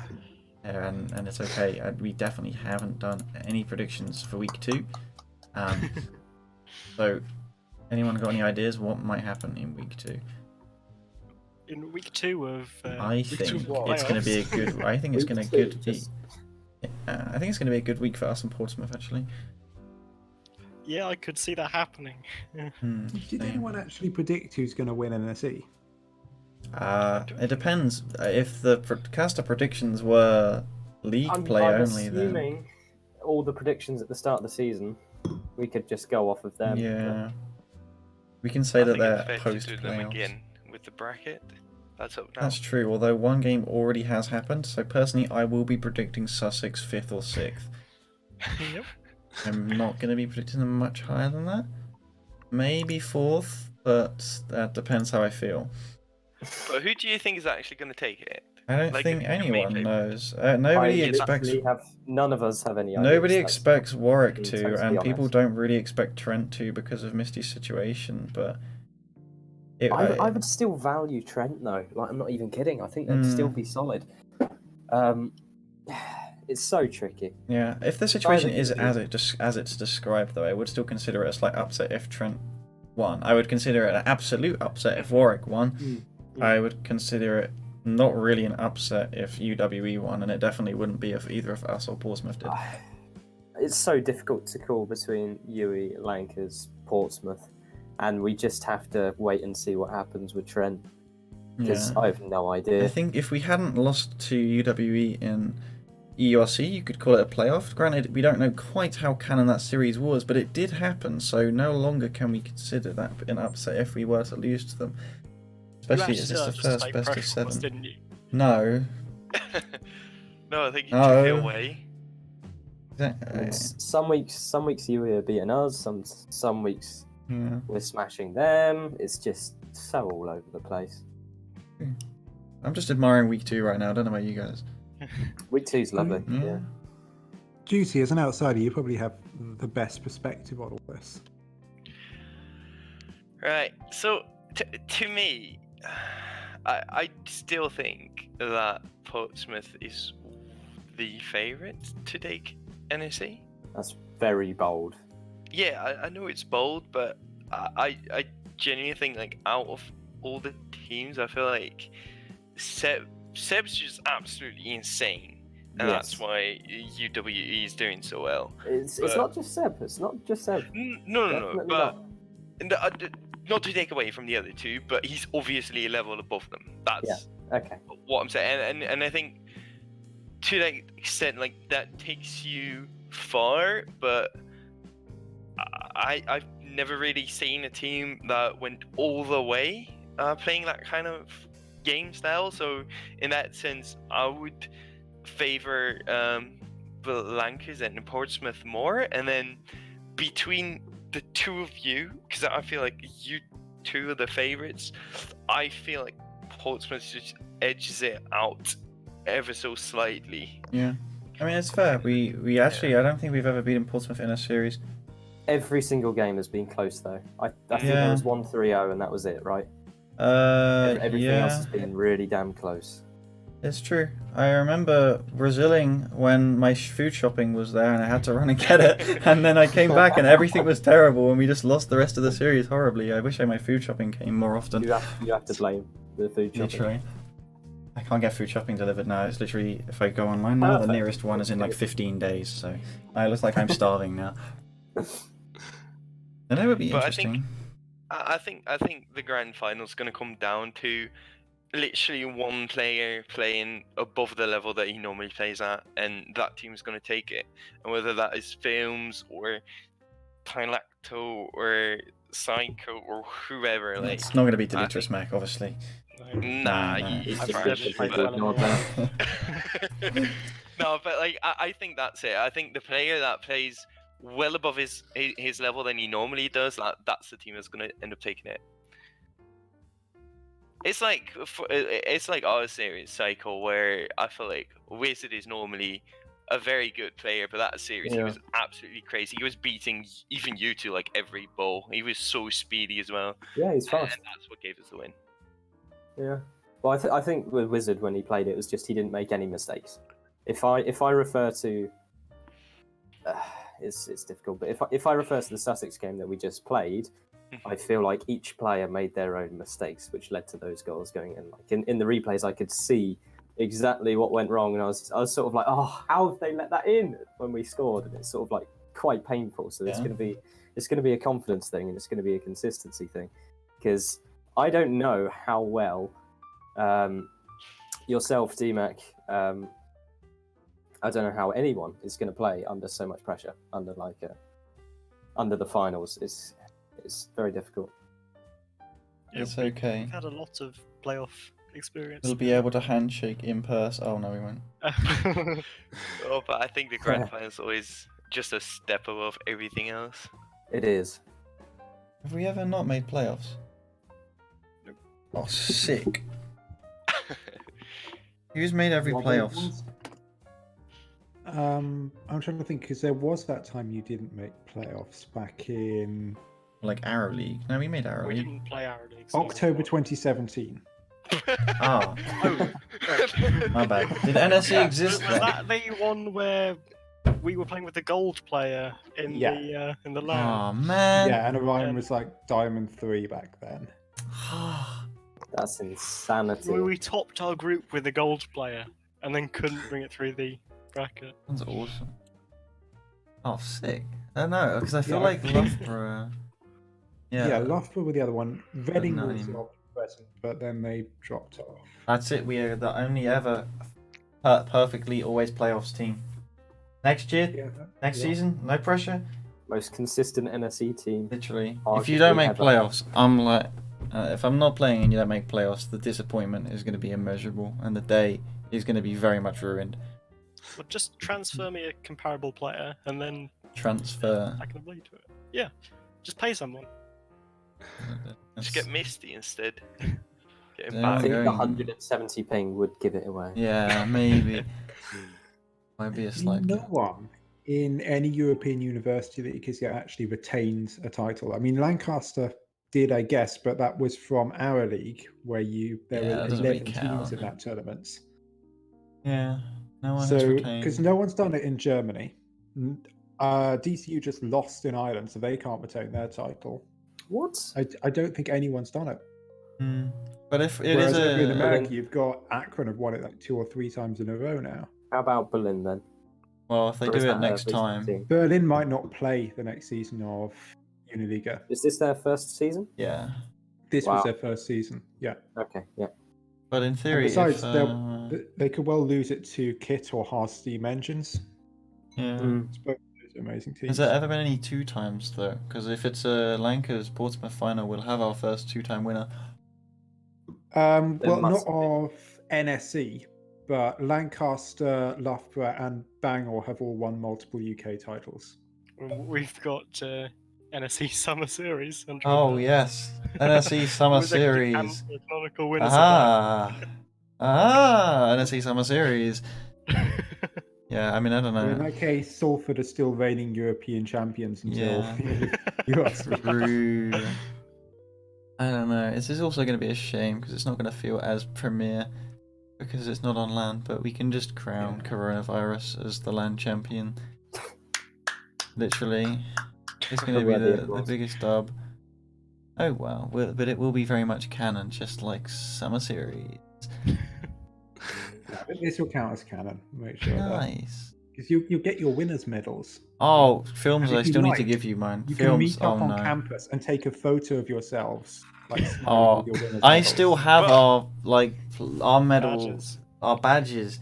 Yeah, and it's okay. We definitely haven't done any predictions for week 2. So, anyone got any ideas what might happen in week 2? In week 2 of I think what? it's going to be a good. I think it's Week going to two, good. just- I think it's going to be a good week for us in Portsmouth actually. yeah, I could see that happening. Did Same. anyone actually predict who's going to win NSE? It depends. If the caster predictions were league play I'm only, then assuming all the predictions at the start of the season, we could just go off of them. but yeah, we can say I that think it's they're fair to post do them playoffs. again with the bracket. That's up now. That's true. Although one game already has happened, so personally, I will be predicting Sussex 5th or 6th. Yep. I'm not going to be predicting them much higher than that. Maybe 4th, but that depends how I feel. But who do you think is actually going to take it? I don't Like, think who's your main anyone favourite? knows. Nobody I expects. literally none of us have any ideas. Nobody That's- expects Warwick being to, totally and people honest. don't really expect Trent to because of Misty's situation. But I would still value Trent though. Like I'm not even kidding. I think they'd still be solid. It's so tricky. yeah, if the situation either is easy. as it's described, though, I would still consider it a slight upset if Trent won. I would consider it an absolute upset if Warwick won. I would consider it not really an upset if UWE won, and it definitely wouldn't be if either of us or Portsmouth did. It's so difficult to call between UE, Lancers, Portsmouth, and we just have to wait and see what happens with Trent because Yeah. I have no idea. I think if we hadn't lost to UWE in EURC, you could call it a playoff. Granted, we don't know quite how canon that series was, but it did happen, so no longer can we consider that an upset if we were to lose to them. Especially as it's the first best of 7. Didn't you? No. No, I think you No. took it away. Some weeks UE are beating us. Some weeks Yeah. we're smashing them. It's just so all over the place. I'm just admiring week 2 right now. I don't know about you guys. Week 2's lovely. Yeah. Duty, as an outsider, you probably have the best perspective on all this. Right. So, to me, I still think that Portsmouth is the favourite to take NSC. That's very bold. Yeah, I know it's bold, but I genuinely think, like, out of all the teams, I feel like Seb's just absolutely insane. And that's why UWE is doing so well. It's not just Seb. It's not just Seb. No. But not to take away from the other two, but he's obviously a level above them. That's what I'm saying. And I think to that extent, like, that takes you far, but I've never really seen a team that went all the way playing that kind of game style. So in that sense, I would favor Blancas and Portsmouth more, and then between the two of you, because I feel like you two are the favorites, I feel like Portsmouth just edges it out ever so slightly. Yeah, I mean, it's fair. We actually, I don't think we've ever beaten Portsmouth in a series. Every single game has been close, though. I think there was 1-3-0 and that was it, right? Everything else has been really damn close. It's true. I remember Brazilling when my food shopping was there and I had to run and get it, and then I came back and everything was terrible and we just lost the rest of the series horribly. I wish my food shopping came more often. You have to blame the food shopping. Literally. I can't get food shopping delivered now. It's literally, if I go online now, the nearest one is in like 15 days, so it looks like I'm starving now. And that would be interesting. I think the grand final is going to come down to literally one player playing above the level that he normally plays at, and that team's going to take it. And whether that is Films or Tylacto or Psycho or whoever, like, it's not going to be Demetrius Mac, obviously. Nah, He's he's just trash. No, but like I think that's it. I think the player that plays well above his level than he normally does, that's the team that's going to end up taking it. It's like our series cycle, where I feel like Wizard is normally a very good player, but that series he was absolutely crazy. He was beating even you two like every ball. He was so speedy as well. Yeah, he's fast. And that's what gave us the win. Yeah. Well, I think with Wizard, when he played it was just he didn't make any mistakes. If I refer to it's difficult, but if I refer to the Sussex game that we just played, I feel like each player made their own mistakes, which led to those goals going in. Like in the replays, I could see exactly what went wrong, and I was sort of like, oh, how have they let that in when we scored? And it's sort of like quite painful. So it's going to be a confidence thing, and it's going to be a consistency thing, because I don't know how well yourself, DMAC. I don't know how anyone is going to play under so much pressure, under the finals. It's very difficult. It's okay. We've had a lot of playoff experience. We'll be able to handshake in person. Oh no, we won't. Oh, but I think the grand final is always just a step above everything else. It is. Have we ever not made playoffs? Nope. Oh, sick. Who's made every playoffs? I'm trying to think, because there was that time you didn't make playoffs back in Like Arrow League. No, we made Arrow We League. didn't play Arrow League. so- October 2017. Oh, my bad. Did NSC exist Was then? that the one where we were playing with the gold player in the LAN? Oh man. Yeah, and Orion was like Diamond 3 back then. That's insanity. We topped our group with the gold player and then couldn't bring it through the bracket. That's awesome. Oh, sick. I don't know, because I feel Yeah, like Loughborough. Yeah, Loughborough were the other one. Reading not was anymore. present, but then they dropped off. That's it. We are the only ever perfectly always playoffs team. Next year, next season, no pressure. Most consistent NSE team. Literally, if Arguably you don't make ever. playoffs, I'm like, if I'm not playing and you don't make playoffs, the disappointment is going to be immeasurable, and the day is going to be very much ruined. Well, just transfer me a comparable player and then Transfer. I can apply to it. Yeah, just pay someone. Just get Misty instead. Getting They're I back. think going- the 170 ping would give it away. Yeah, maybe. Might be a slight. No one in any European university league has yet actually retained a title. I mean, Lancaster did, I guess, but that was from our league where there Yeah, were that doesn't really 11 count. teams in that tournament. Yeah, no one has So, retained. because no one's done it in Germany, DCU just lost in Ireland, so they can't retain their title. What? I don't think anyone's done it. But if it Whereas is over in a America, you've got Akron have won it like 2 or 3 times in a row now. How about Berlin then? well, if they Or do is it that a next recent time, team? Berlin might not play the next season of Uniliga. Is this their first season? yeah. This was Wow. their first season. Yeah. Okay, yeah. But in And theory, besides, if they could well lose it to Kit or Hard Steam Engines. yeah. Mm. It's both those amazing teams. Has there ever been any 2 times though? Because if it's a Lancers Portsmouth final, we'll have our first 2-time winner. Well, not must be. of NSE, but Lancaster, Loughborough, and Bangor have all won multiple UK titles. We've got NSE Summer Series. under Oh the- yes, NSE Summer with the Series. canonical winners of that. NSE Summer Series. Yeah, I mean I don't So in know. that case, Salford are still reigning European champions until Yeah. you ask me. True. I don't know. This is also going to be a shame because it's not going to feel as premier because it's not on land. But we can just crown coronavirus as the land champion. Literally, it's going to be the biggest dub. Oh well, but it will be very much canon, just like Summer Series. This will count as canon. Make sure Nice. because you'll get your winners' medals. Oh, films! And I if you still need to like, give you mine. You can Films. meet up Oh on no. campus and take a photo of yourselves, like smiling Oh, with your winners' I medals. still have our medals, Badges. our badges,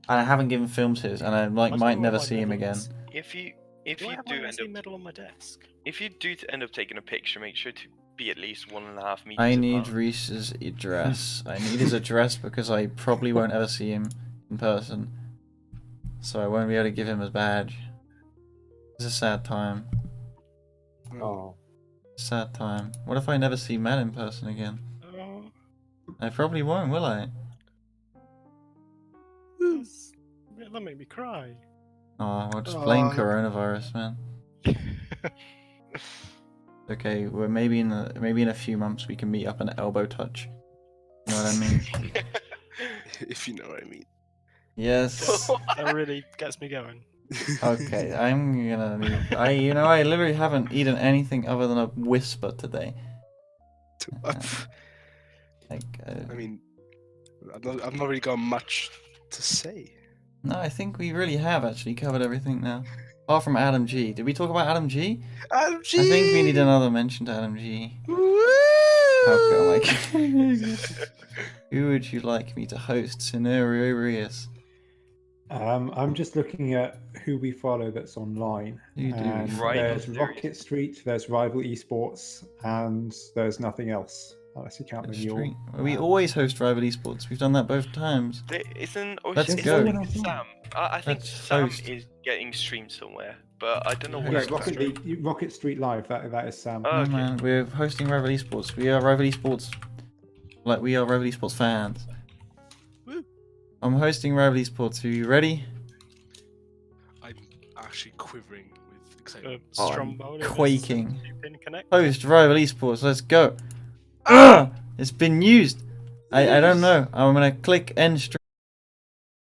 and I haven't given films his, and I I don't might know never what my see him medal again. is. If you Do I have do my end NSE up medal on my desk? if you do end up taking a picture, make sure to be at least 1.5 meters. I need apart. Reese's address. I need his address because I probably won't ever see him in person, so I won't be able to give him his badge. It's a sad time. Oh. Sad time. What if I never see Matt in person again? Oh, I probably won't, will I? that made me cry. Oh, I'll just blame Oh. coronavirus, man. Okay, well maybe in a few months we can meet up and elbow touch. You know what I mean? If you know what I mean. Yes. That really gets me going. Okay, I'm gonna need. I literally haven't eaten anything other than a whisper today. I mean, I've not really got much to say. No, I think we really have actually covered everything now. Apart from Adam G. Did we talk about Adam G? Adam G! I think we need another mention to Adam G. Woo! Oh god, who would you like me to host? Scenarios. I'm just looking at who we follow that's online. You do. And Right, there's serious. Rocket Street, there's Rival Esports, and there's nothing else. Unless you count the mule. Street. We always host Rival Esports. We've done that both times. Isn't Let's isn't go. Sam? I think Let's Sam host. is getting streamed somewhere, but I don't know what. Yeah, it's Rocket Street Live. That is Sam. Oh, Oh okay. man, we're hosting Rival Esports. We are Rival Esports. Like we are Rival Esports fans. Woo. I'm hosting Rival Esports. Are you ready? I'm actually quivering with excitement. Oh, I'm Stromboli, this quaking. two-pin connect. Host Rival Esports. Let's go. Ah! It's been used. I don't know. I'm gonna click end stream.